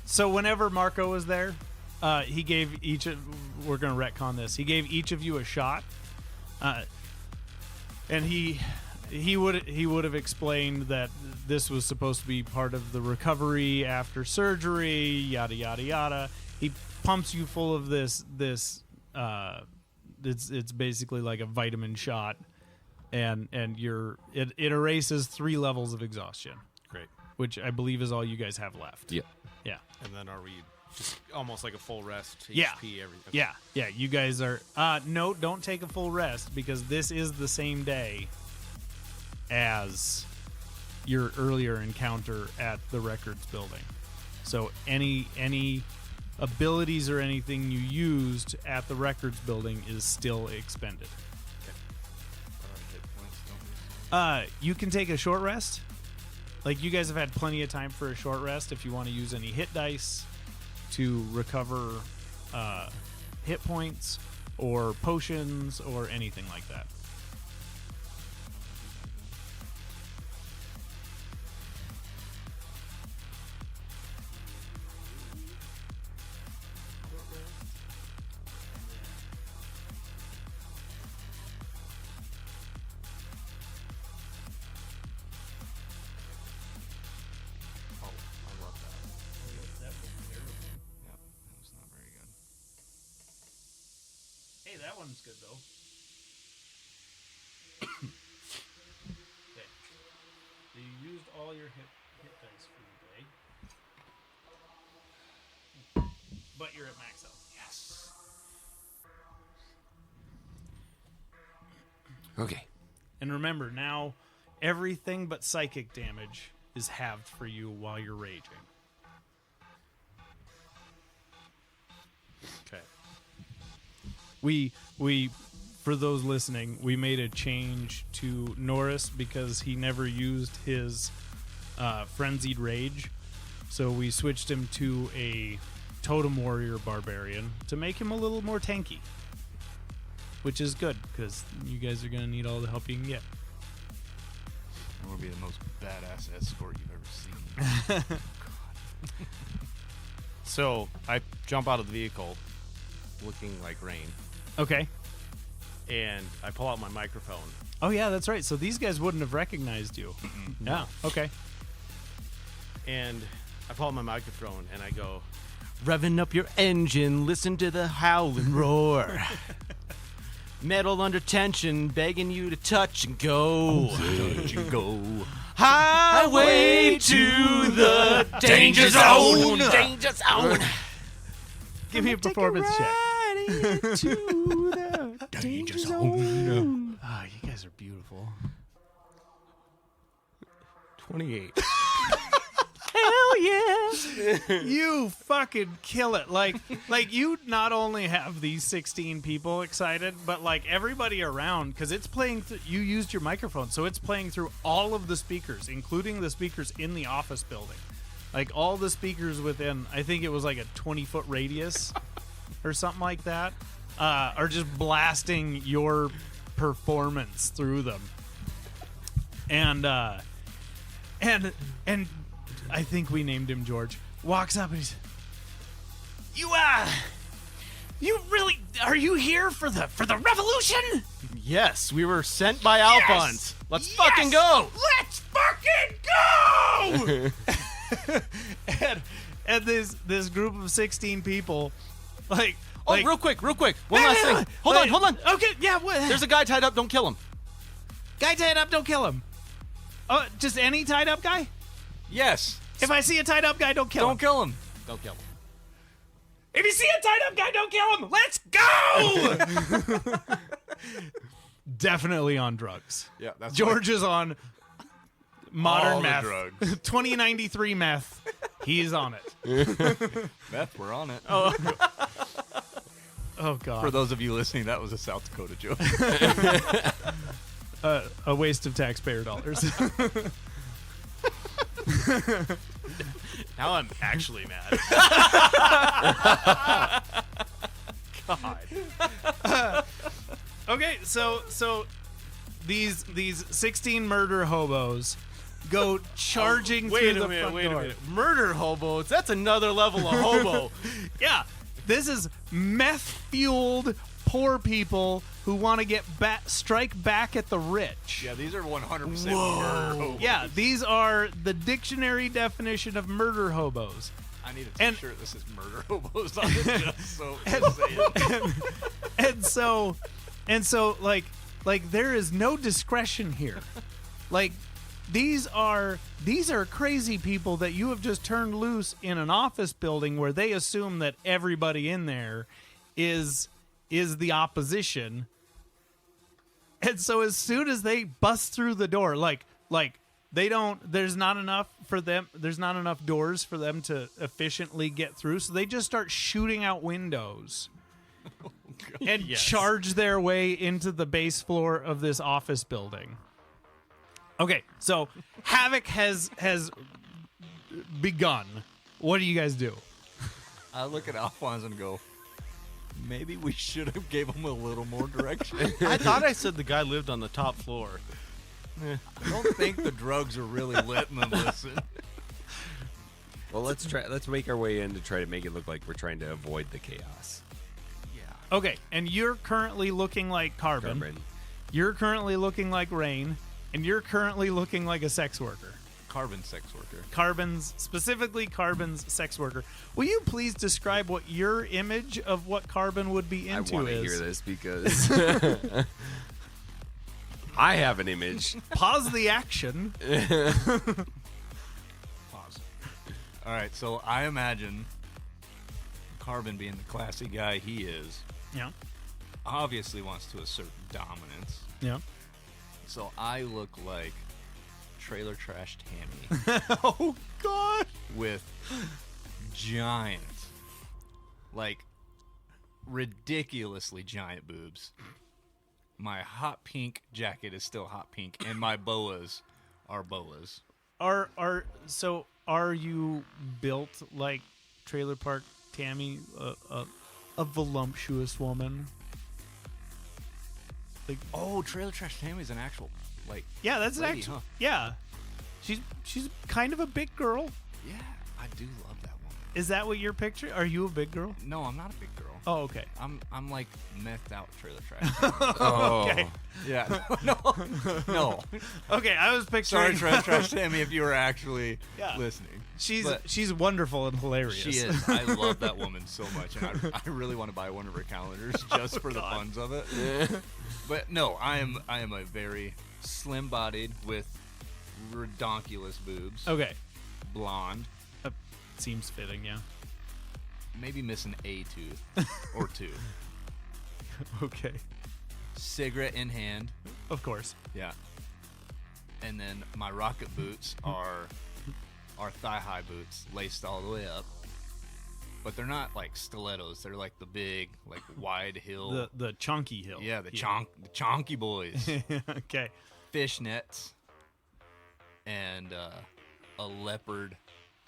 So whenever Marco was there, he gave each of, we're going to retcon this. He gave each of you a shot. And he would have explained that this was supposed to be part of the recovery after surgery, yada yada yada. He pumps you full of this it's basically like a vitamin shot, and it erases 3 levels of exhaustion, Great. which I believe is all you guys have left. Yeah. Yeah. And then are we just almost like a full rest? Yeah. HP, everything? Yeah, you guys are no, don't take a full rest because this is the same day as your earlier encounter at the records building. So any abilities or anything you used at the records building is still expended. hit points don't we? You can take a short rest. Like you guys have had plenty of time for a short rest if you want to use any hit dice to recover hit points or potions or anything like that. Oh, I love that. Yep, that was not very good. Hey, that one's good though. Okay. So you used all your hit dice for the day. But you're at max health. Yes. Okay. And remember, now everything but psychic damage is halved for you while you're raging. Okay. We for those listening, we made a change to Norris because he never used his frenzied rage. So we switched him to a totem warrior barbarian to make him a little more tanky. Which is good because you guys are going to need all the help you can get. That would be the most badass escort you've ever seen. So I jump out of the vehicle looking like Rain, Okay. and I pull out my microphone. Oh yeah, that's right. So these guys wouldn't have recognized you. Yeah. Okay. And I pull out my microphone and I go, revving up your engine, listen to the howling roar. Metal under tension, begging you to touch and go. Touch and go. Highway to the danger zone. Danger zone. Give me a performance check. To the Danger zone. Oh, you guys are beautiful. 28. Hell yeah! You fucking kill it. Like you not only have these 16 people excited, but like everybody around, because it's playing. You used your microphone, so it's playing through all of the speakers, including the speakers in the office building. Like all the speakers within, I think it was like a 20-foot radius or something like that, are just blasting your performance through them. And I think we named him George. Walks up and he's, You really are you here for the revolution? Yes, we were sent by Alphonse. Let's fucking go. Let's fucking go! and this group of 16 people, like, Real quick. One last thing. Hold on. Okay, yeah. What? There's a guy tied up. Don't kill him. Guy tied up. Don't kill him. Oh, just any tied up guy? Yes. If I see a tied up guy, don't kill him. Don't kill him. Don't kill him. If you see a tied up guy, don't kill him. Let's go! Definitely on drugs. Yeah, that's George is on modern all the meth. drugs. 2093 meth. He's on it. Meth, we're on it. Oh God. For those of you listening, that was a South Dakota joke. A waste of taxpayer dollars. Now I'm actually mad. God. Okay, so these 16 murder hobos go charging through the front door. Murder hobos? That's another level of hobo. Yeah, this is meth-fueled poor people who want to strike back at the rich. Yeah, these are 100% murder hobos. Yeah, these are the dictionary definition of murder hobos. I need a And- t-shirt that says murder hobos on it just so to say it. And so like there is no discretion here. Like these are crazy people that you have just turned loose in an office building where they assume that everybody in there is the opposition. And so as soon as they bust through the door, like they don't there's not enough doors for them to efficiently get through, so they just start shooting out windows and charge their way into the base floor of this office building. Okay, so havoc has begun. What do you guys do? I look at Alphonse and go, maybe we should have gave him a little more direction. I thought I said the guy lived on the top floor. I don't think the drugs are really letting them listen. Well, let's make our way in to try to make it look like we're trying to avoid the chaos. Okay, and you're currently looking like Carbon. You're currently looking like Rain, and you're currently looking like a sex worker. Carbon sex worker. Specifically Carbon's sex worker. Will you please describe what your image of what Carbon would be into is? I want to hear this because I have an image. Pause the action. Pause. All right, so I imagine Carbon, being the classy guy he is, Yeah. obviously wants to assert dominance. Yeah. So I look like Trailer Trash Tammy Oh, God. with giant, like ridiculously giant boobs. My hot pink jacket is still hot pink, and my boas are boas. Are you built like Trailer Park Tammy, a voluptuous woman? Like, Oh, Trailer Trash Tammy is an actual, like, yeah, that's lady, an actual. huh? Yeah, she's kind of a big girl. Yeah, I do love that woman. Is that what you're picturing? Are you a big girl? No, I'm not a big girl. Oh, okay. I'm like methed out Trailer Trash. Oh, Okay. Yeah, no. Okay, I was Sorry, picturing. Trailer Trash Tammy, if you were actually Yeah. listening. She's But- wonderful and hilarious. She is. I love that woman so much, and I really want to buy one of her calendars just for the funs of it. But no, I am a very slim-bodied with redonkulous boobs, Okay, blonde, seems fitting. Yeah. maybe missing a tooth or two, Okay. cigarette in hand, Of course. yeah, and then my rocket boots are thigh-high boots, laced all the way up. But they're not like stilettos. They're like the big, like wide heel. The chunky hill. Yeah, the chonky boys. Okay. Fishnets and a leopard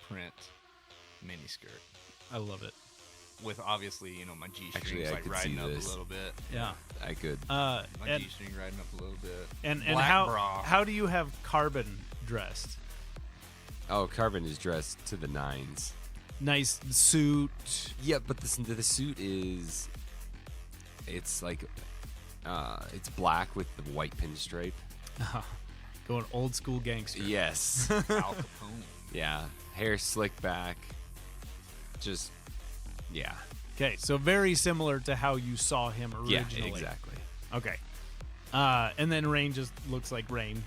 print miniskirt I love it. with obviously, my Actually, G-strings I like could riding see up this. a little bit. Yeah. I could. My And G-string riding up a little bit. and Black bra. how do you have Carbon dressed? Oh, Carbon is dressed to the nines. nice suit. Yeah, but the suit is, it's like, it's black with the white pinstripe. Going old school gangster. Yes. Al Capone. Yeah. Hair slicked back. Just, yeah. Okay, so very similar to how you saw him originally. Yeah, exactly. Okay. And then Rain just looks like Rain.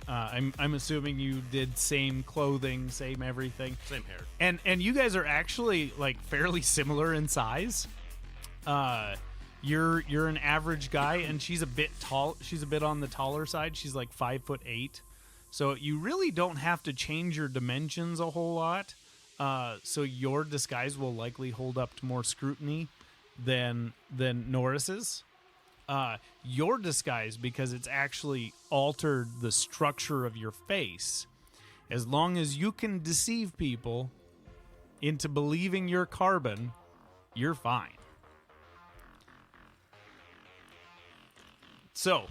I'm assuming you did same clothing, same everything. Same hair. And you guys are actually like fairly similar in size. You're an average guy, and she's a bit tall. She's a bit on the taller side. She's like 5'8". So you really don't have to change your dimensions a whole lot. So your disguise will likely hold up to more scrutiny than Norris's. Your disguise, because it's actually altered the structure of your face, as long as you can deceive people into believing you're Karbon, you're fine. So,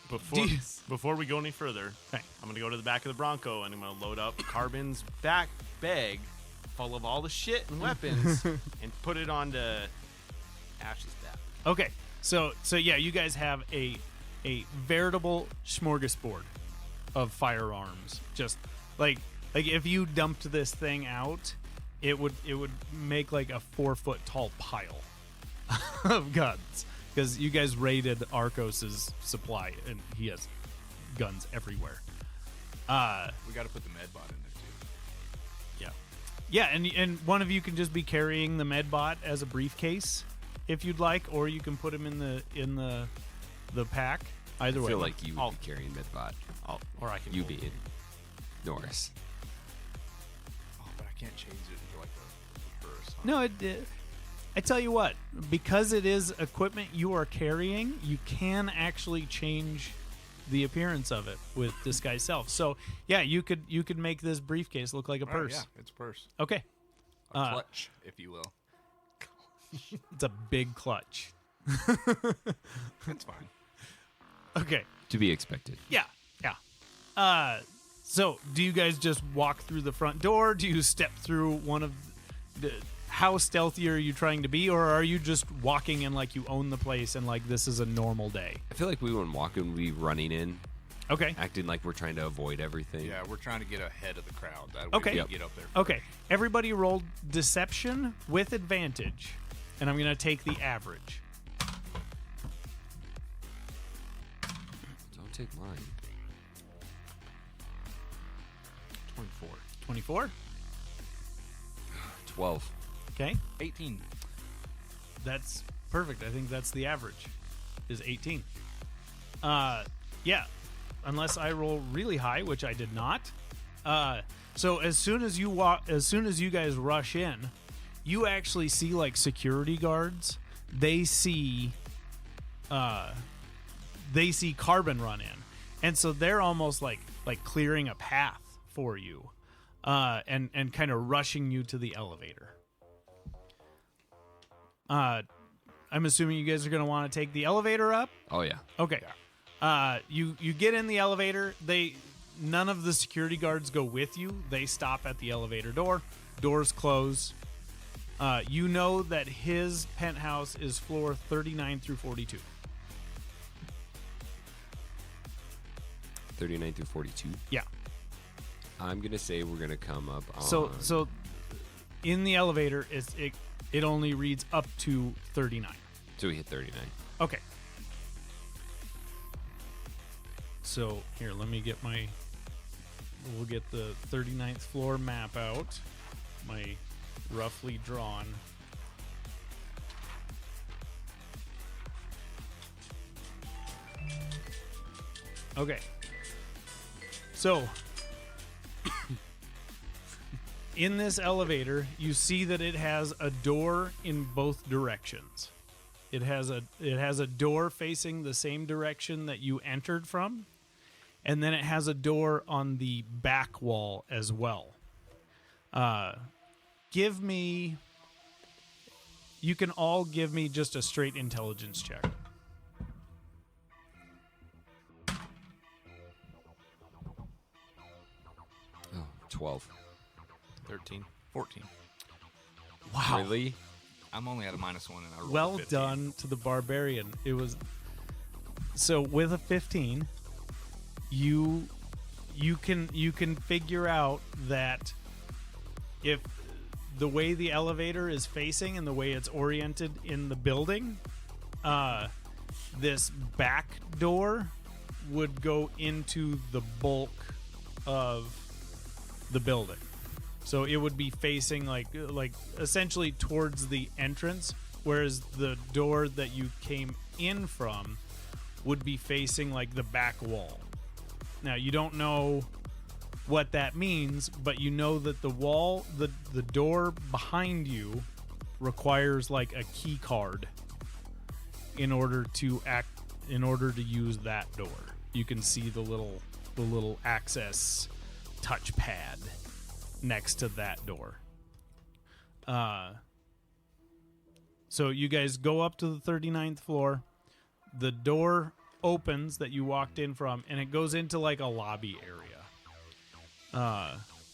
Before we go any further, Okay. I'm going to go to the back of the Bronco and I'm going to load up Karbon's back bag full of all the shit and weapons and put it onto Ash's back. okay, so yeah, you guys have a veritable smorgasbord of firearms. Just like if you dumped this thing out, it would make like a 4-foot tall pile of guns, because you guys raided Arcos's supply and he has guns everywhere. We got to put the med bot in there too. Yeah, and one of you can just be carrying the medbot as a briefcase if you'd like, or you can put him in the pack. Either I way. feel like you would be carrying Midbot. Or I can You hold it. being Norris. Oh, but I can't change it into like the purse. Huh? No, I tell you what, because it is equipment you are carrying, you can actually change the appearance of it with disguise self. So yeah, you could make this briefcase look like a All right, purse. yeah, it's a purse. Okay, A clutch, if you will. it's a big clutch. That's fine. Okay, To be expected. yeah. So do you guys just walk through the front door? Do you step through one of the? How stealthy are you trying to be, or are you just walking in like you own the place and like this is a normal day? I feel like we wouldn't walk in, we'd be running in, Okay. acting like we're trying to avoid everything. Yeah, we're trying to get ahead of the crowd. That way Okay. we Yep. can get up there. Okay, everybody rolled deception with advantage, and I'm going to take the average. Don't take mine. 24. 24. 12. Okay, 18. that's perfect. I think that's the average, is 18. Yeah, unless I roll really high, which I did not. So as soon as you guys rush in, you actually see like security guards. They see Karbon run in, and so they're almost like clearing a path for you, and kind of rushing you to the elevator. I'm assuming you guys are going to want to take the elevator up. Oh, yeah. Okay. You get in the elevator. None of the security guards go with you. They stop at the elevator door. Doors close. You know that his penthouse is floor 39 through 42. 39 through 42. Yeah. I'm going to say we're going to come up on... So in the elevator it only reads up to 39. So we hit 39. Okay. So here, let me get we'll get the 39th floor map out. My roughly drawn. Okay. So in this elevator, you see that it has a door in both directions. It has a door facing the same direction that you entered from, and then it has a door on the back wall as well. You can all give me just a straight intelligence check. Oh, 12. 13. 14. Wow. Really? I'm only at a -1 and I rolled a Well 15. done to the barbarian. It was so with a 15, you can figure out that if the way the elevator is facing and the way it's oriented in the building, this back door would go into the bulk of the building. So it would be facing like essentially towards the entrance, whereas the door that you came in from would be facing like the back wall. Now you don't know what that means, but you know that the wall, the door behind you requires like a key card in order to use that door. You can see the little access touchpad next to that door. So you guys go up to the 39th floor. The door opens that you walked in from, and it goes into like a lobby area.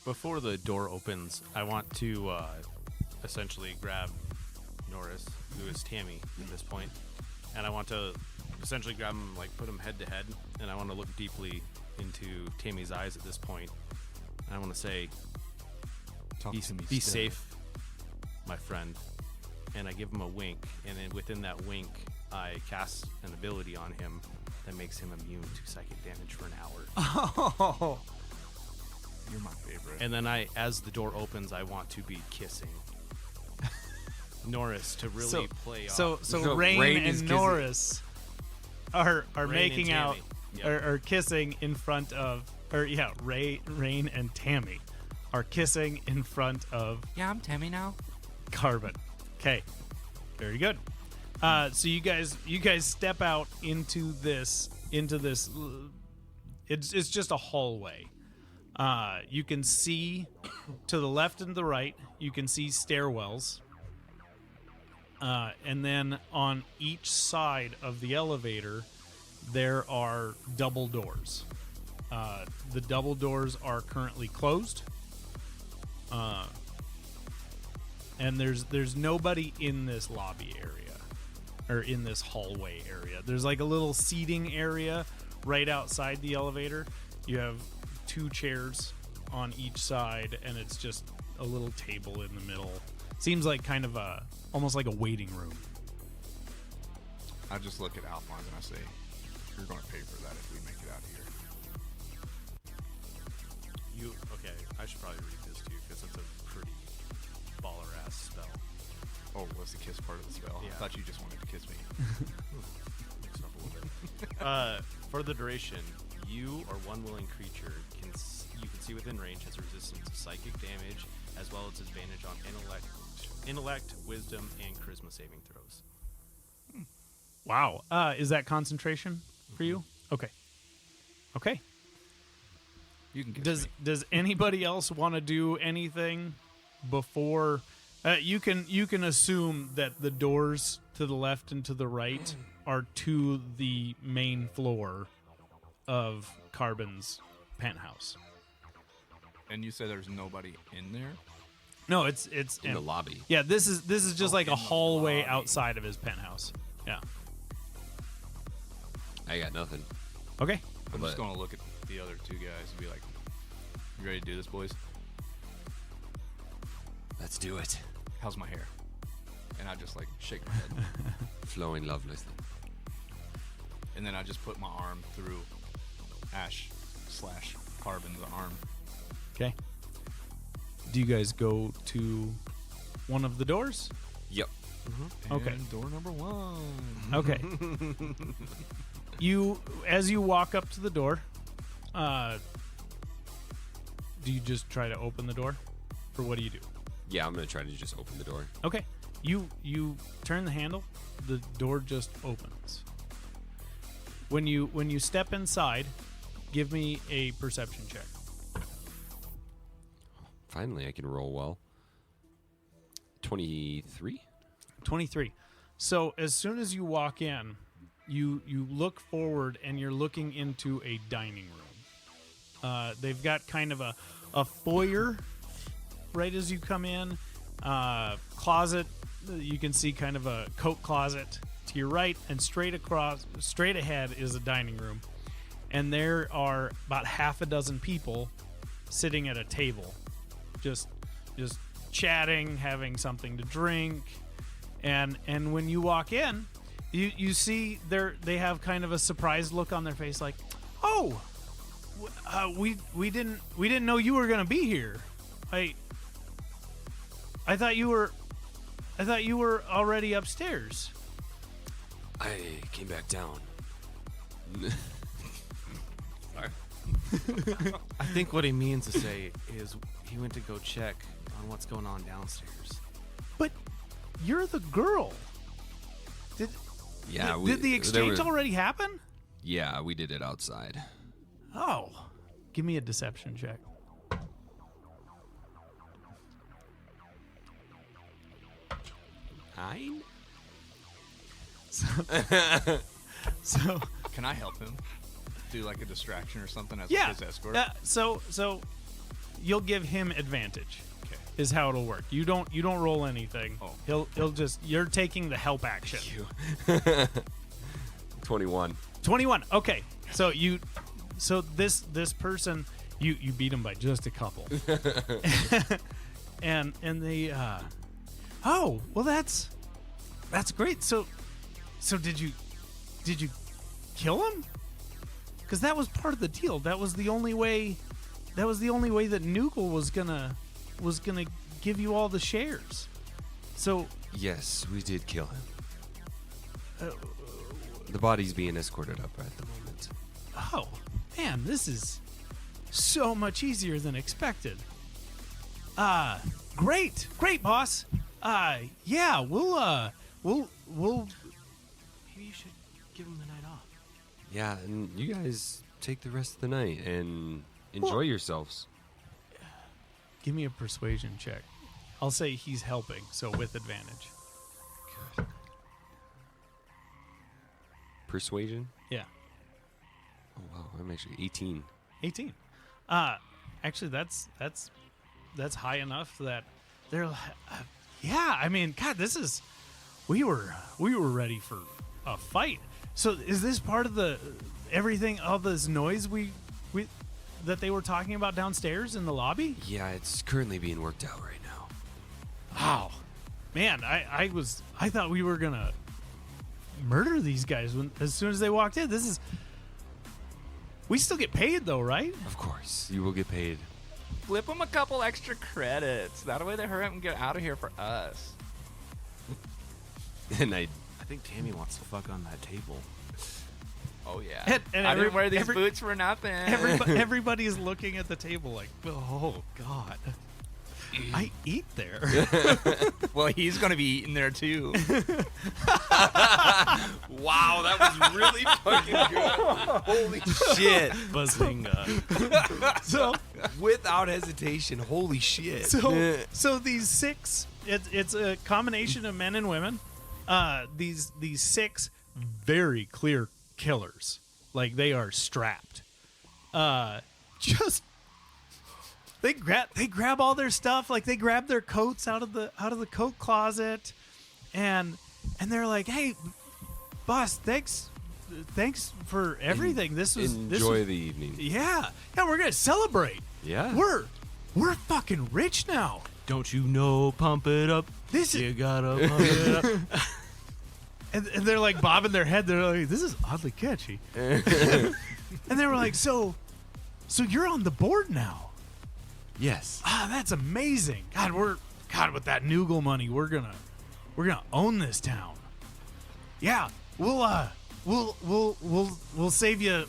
Before the door opens, I want to essentially grab Norris, who is Tammy at this point, and I want to essentially grab him, like put him head to head, and I want to look deeply into Tammy's eyes at this point, and I want to say, Talk to me be still. safe, my friend. And I give him a wink, and then within that wink, I cast an ability on him that makes him immune to psychic damage for an hour. Oh, You're my favorite. And then as the door opens, I want to be kissing Norris to really play off. so So Rain Rain and is kissing. Norris are Rain making and out Tammy. Yep. are kissing in front of, or yeah, Rain and Tammy are kissing in front of Yeah, I'm Tammy now. Karbon. Okay, very good. So you guys step out into this. It's just a hallway. You can see to the left and the right. You can see stairwells. And then on each side of the elevator, there are double doors. The double doors are currently closed. And there's nobody in this lobby area or in this hallway area. There's like a little seating area right outside the elevator. You have 2 chairs on each side, and it's just a little table in the middle. Seems like kind of almost like a waiting room. I just look at Alphonse and I say, "You're going to pay for that if we make it out of here." Okay, I should probably read this too, because it's a pretty baller-ass spell. Oh, what's the kiss part of the spell? Yeah. I thought you just wanted to kiss me. Mix it up a little bit. For the duration, you or one willing creature you can see within range has resistance to psychic damage, as well as advantage on intellect, wisdom, and charisma saving throws. Wow. Is that concentration for you? Okay. Okay. You can kiss me. Does anybody else want to do anything before? You can assume that the doors to the left and to the right are to the main floor of Karbon's penthouse. And you say there's nobody in there? No, it's In the lobby. Yeah, this is just like a in the hallway lobby. outside of his penthouse. Yeah. I got nothing. Okay. I'm just But- going to look at the other 2 guys and be like, "You ready to do this, boys? Let's do it. How's my hair?" And I just like shake my head. Flowing lovelessly. And then I just put my arm through Ash/Karbon's arm. Okay. Do you guys go to one of the doors? Yep. Okay. And door number 1. Okay. As you walk up to the door, do you just try to open the door? Or what do you do? Yeah, I'm gonna try to just open the door. Okay. You turn the handle, the door just opens. When you step inside, give me a perception check. Finally, I can roll well. 23. 23. So as soon as you walk in, you look forward and you're looking into a dining room. They've got kind of a foyer right as you come in, Closet. You can see kind of a coat closet to your right, and straight ahead is a dining room. And there are about half a dozen people sitting at a table, just chatting, having something to drink. And when you walk in, you see they have kind of a surprised look on their face, like, "Oh, we didn't know you were gonna be here. I thought you were already upstairs." I came back down. I think what he means to say is he went to go check on what's going on downstairs. But you're the girl. Did the exchange already happen? Yeah, we did it outside. Oh, give me a deception check. Nine? So Can I help him? Do like a distraction or something as yeah, his escort? so you'll give him advantage. Okay. Is how it'll work. You don't roll anything. Oh. He'll just, you're taking the help action. 21. 21. Okay. So this person, you beat him by just a couple. and they oh, well that's great. So did you kill him? Cuz that was part of the deal. That was the only way that Noogle was going to give you all the shares. So Yes, we did kill him. The body's being escorted up at the moment. oh, man, this is so much easier than expected. Great, boss. Yeah, we'll Maybe you should give him the night off. Yeah, and you guys take the rest of the night and enjoy yourselves. give me a persuasion check. I'll say he's helping, so with advantage. Good. Persuasion? Yeah, Oh, wow. I'm actually 18. 18. Actually, that's high enough that they're. Yeah, I mean, God, this is. We were ready for a fight. So is this part of the everything, all this noise we that they were talking about downstairs in the lobby? Yeah, it's currently being worked out right now. Wow, man, I thought we were gonna murder these guys as soon as they walked in. This is. We still get paid though, right? Of course, you will get paid. Flip them a couple extra credits. That way they hurry up and get out of here for us. And I think Tammy wants to fuck on that table. Oh, yeah. And I didn't wear these boots for nothing. Everybody is looking at the table like, oh, God. I eat there. Well, he's going to be eating there, too. Wow, that was really fucking good. Holy shit. Bazinga. So Without hesitation, holy shit. So these six, it's a combination of men and women. These six very clear killers, like they are strapped. Just they grab all their stuff, like they grab their coats out of the coat closet, and they're like, "Hey, boss, thanks for everything. Enjoy the evening. Yeah, we're gonna celebrate. Yeah. We're fucking rich now. Don't you know, pump it up. This You is, gotta pump it up. and they're like bobbing their head. They're like, this is oddly catchy. And they were like, so you're on the board now. Yes. That's amazing. God, with that Noogle money, we're gonna own this town. Yeah, we'll save you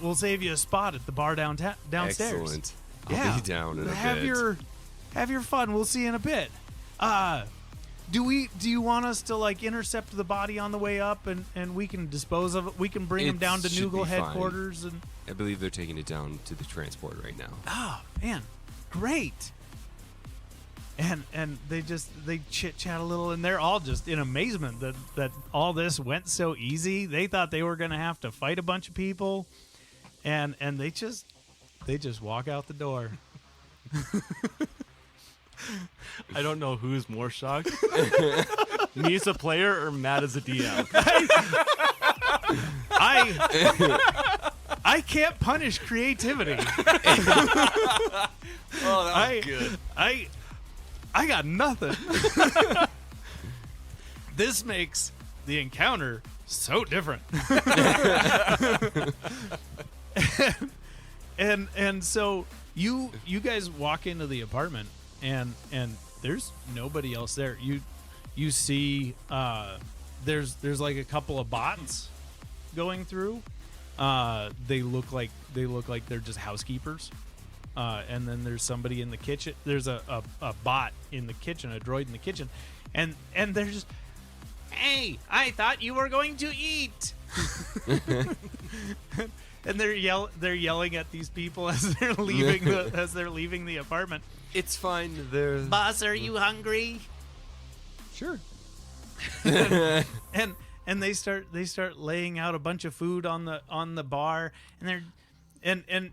a spot at the bar downstairs. Excellent. I'll be down in a bit. Have your fun. We'll see you in a bit. Do you want us to like intercept the body on the way up and we can dispose of it? We can bring him It down to should be Noogle fine. headquarters and. I believe they're taking it down to the transport right now. Oh man, great. And they chit chat a little, and they're all just in amazement that all this went so easy. They thought they were gonna have to fight a bunch of people, and they just walk out the door. I don't know who's more shocked. Me as a player or Matt as a DM? I can't punish creativity. Oh, that was good. I got nothing. This makes the encounter so different. and so you guys walk into the apartment and there's nobody else there. You see there's like a couple of bots going through. They look like they're just housekeepers. And then there's somebody in the kitchen. There's a bot in the kitchen, a droid in the kitchen, and they're just, hey, I thought you were going to eat. And they're yelling at these people as they're leaving the apartment. It's fine. There's Boss, are you hungry? sure. And they start laying out a bunch of food on the bar, and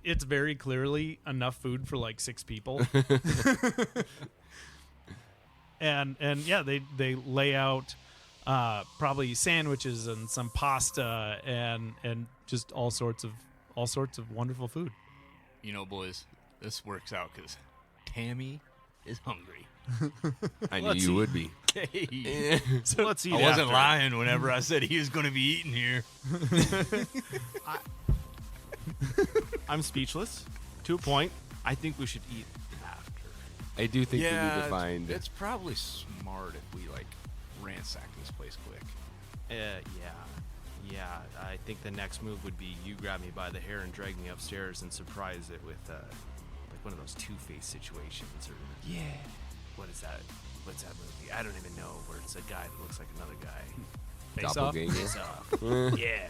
it's very clearly enough food for like 6 people. and yeah, they lay out probably sandwiches and some pasta and just all sorts of wonderful food. You know, boys, this works out because Tammy is hungry. I knew you would be. Hey. So let's eat. I wasn't after. lying whenever I said he was going to be eating here. I'm speechless. To a point. I think we should eat after. I do think we need to find. It's probably smart if we like ransack this place quick. Yeah. I think the next move would be you grab me by the hair and drag me upstairs and surprise it with like one of those Two-Face situations, or what is that? What's that movie? I don't even know. Where it's a guy that looks like another guy. Doppelganger. Face Off. Yeah.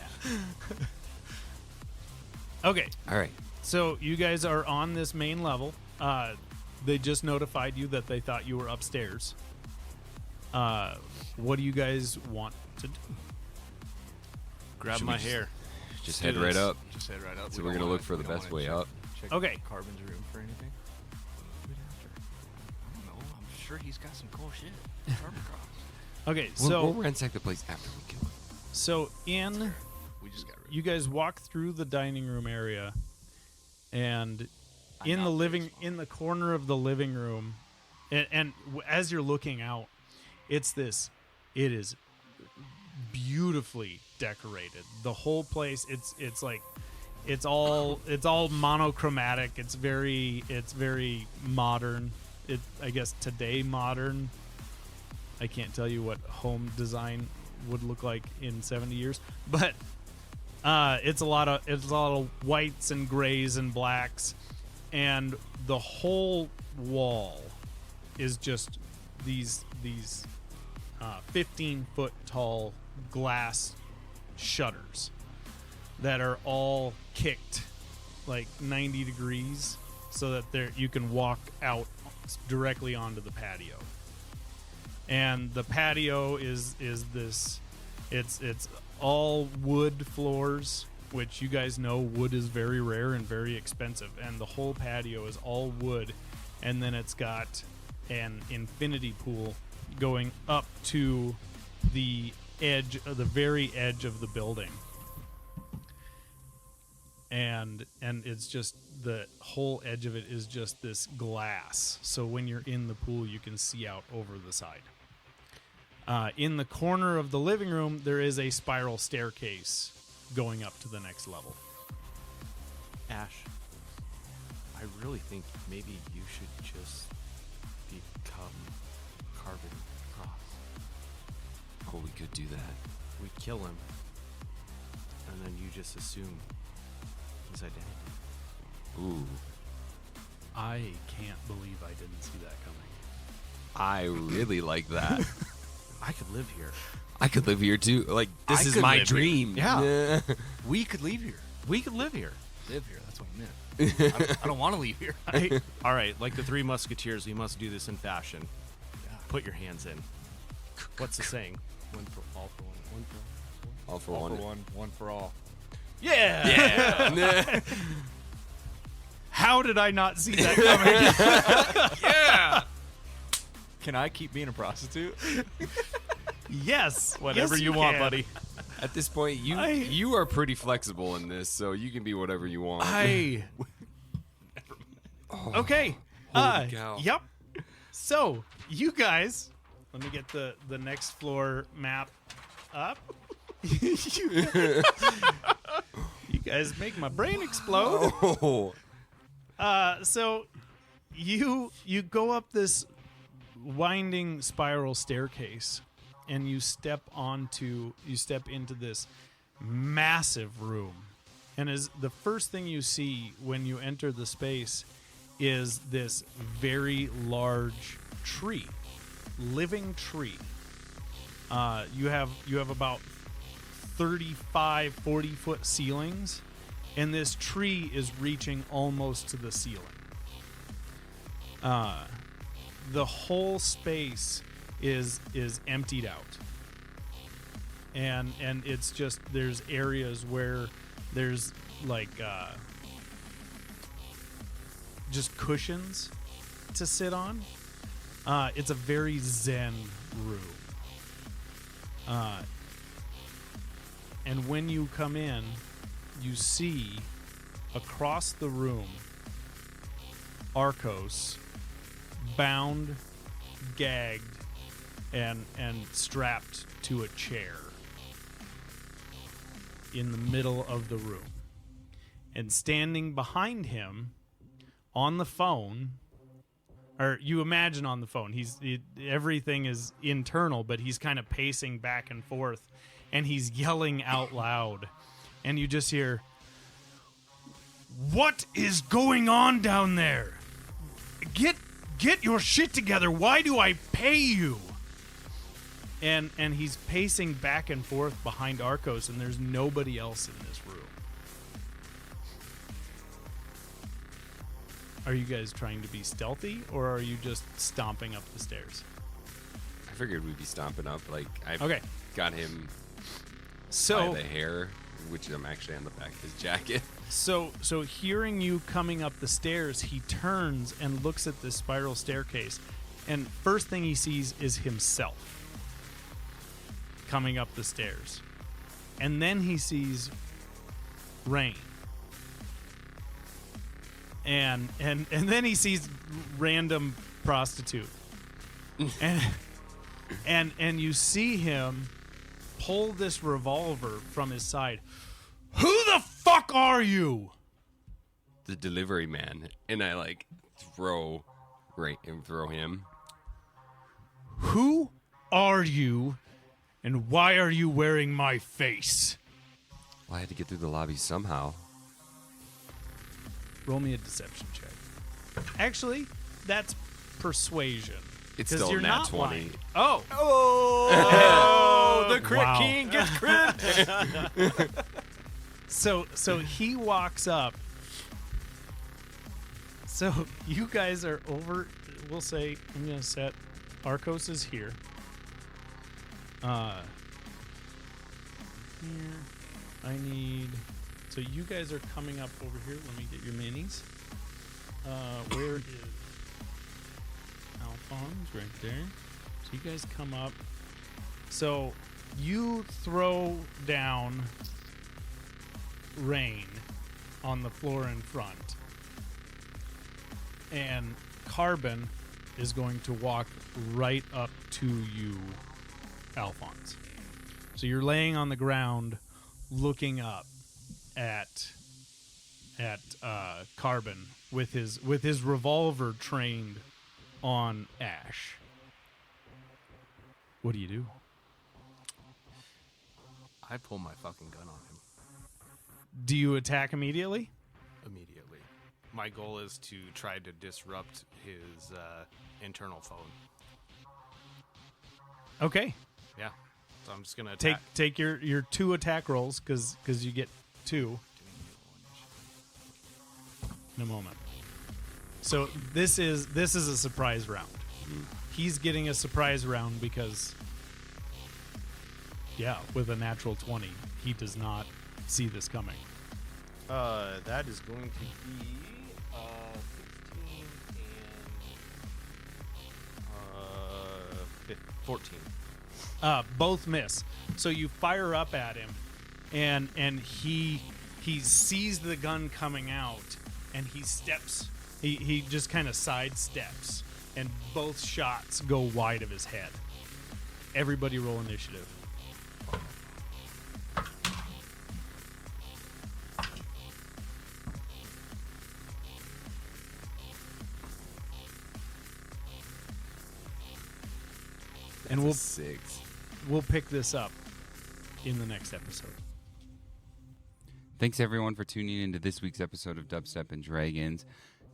Okay, All right. so you guys are on this main level. They just notified you that they thought you were upstairs. What do you guys want to do? Grab Should my we just- hair. Just do head right this. up. Just head right up. So We we're don't gonna wanna- look for we the don't best wanna way check- up. Check Okay. Carbon's room for anything. Who'd after? I don't know. I'm sure he's got some cool shit. Karbon Kross. Okay, We'll so ransack the place after we kill him. We just got rid of you guys walk through the dining room area, and I'm in not the very small. in the corner of the living room, and as you're looking out, it is beautifully decorated. The whole place, it's like it's all monochromatic. It's very modern. I guess today modern. I can't tell you what home design would look like in 70 years, but it's a lot of whites and grays and blacks, and the whole wall is just these 15-foot tall glass shutters that are all kicked like 90 degrees so that you can walk out directly onto the patio. And the patio is this, it's all wood floors, which you guys know wood is very rare and very expensive, and the whole patio is all wood, and then it's got an infinity pool going up to the very edge of the building. And it's just the whole edge of it is just this glass. So when you're in the pool, you can see out over the side. In the corner of the living room, there is a spiral staircase going up to the next level. Ash, I really think maybe you should just become Karbon Kross. Oh, we could do that. We kill him, and then you just assume his identity. Ooh. I can't believe I didn't see that coming. I really like that. I could live here. I could live here too. Like, this I is could my live here. dream. Yeah. We could leave here. We could live here. Live here. That's what I meant. I don't want to leave here. All right, like the Three Musketeers, we must do this in fashion. Put your hands in. What's the saying? One for all for one. One for all. All for one. one for all. Yeah. Yeah. How did I not see that coming? Yeah. Can I keep being a prostitute? Yes. Whatever Yes, you want, can. buddy. At this point, you are pretty flexible in this, so you can be whatever you want. Okay. Holy cow. Yep. So you guys, let me get the next floor map up. You guys make my brain explode. Oh. So you go up this winding spiral staircase, and you step into this massive room. And as the first thing you see when you enter the space is this very large tree, living tree. You have about 35, 40-foot ceilings, and this tree is reaching almost to the ceiling. The whole space is emptied out, and it's just, there's areas where there's like just cushions to sit on. It's a very zen room. And when you come in, you see across the room Arcos bound, gagged, and strapped to a chair in the middle of the room. And standing behind him on the phone, or you imagine on the phone, everything is internal, but he's kind of pacing back and forth, and he's yelling out loud, and you just hear, "What is going on down there? Get your shit together. Why do I pay you?" And he's pacing back and forth behind Arcos, and there's nobody else in this room. Are you guys trying to be stealthy, or are you just stomping up the stairs? I figured we'd be stomping up. Like, I've Okay. got him So by the hair, which I'm actually on the back of his jacket. So hearing you coming up the stairs, he turns and looks at this spiral staircase, and first thing he sees is himself coming up the stairs. And then he sees Rain. And then he sees random prostitute. and you see him pull this revolver from his side. "Who the fuck are you?" The delivery man. And I, like, throw him. "Who are you, and why are you wearing my face?" Well, I had to get through the lobby somehow. Roll me a deception check. Actually, that's persuasion. It's 'Cause still you're nat not 20. lying. Oh. Oh, the crit Wow. king gets crit. So he walks up. So you guys are over. We'll say I'm gonna set Arcos is here. Here I need. So you guys are coming up over here. Let me get your minis. Where is Alphonse? Right there. So you guys come up. So you throw down Rain on the floor in front, and Karbon is going to walk right up to you, Alphonse. So you're laying on the ground, looking up at Karbon with his revolver trained on Ash. What do you do? I pull my fucking gun on him Do you attack immediately? immediately. My goal is to try to disrupt his internal phone. Okay. Yeah. So I'm just gonna attack. Take your 2 attack rolls because you get 2 in a moment. So this is a surprise round. He's getting a surprise round because, yeah, with a natural 20, he does not see this coming. That is going to be 16 and 14. Both miss. So you fire up at him, and he sees the gun coming out, and he steps. He just kind of sidesteps, and both shots go wide of his head. Everybody roll initiative. And That's a 6. we'll pick this up in the next episode. Thanks everyone for tuning into this week's episode of Dubstep and Dragons.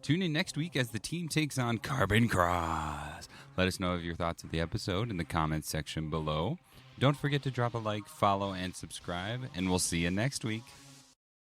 Tune in next week as the team takes on Karbon Kross. Let us know of your thoughts of the episode in the comments section below. Don't forget to drop a like, follow, and subscribe, and we'll see you next week.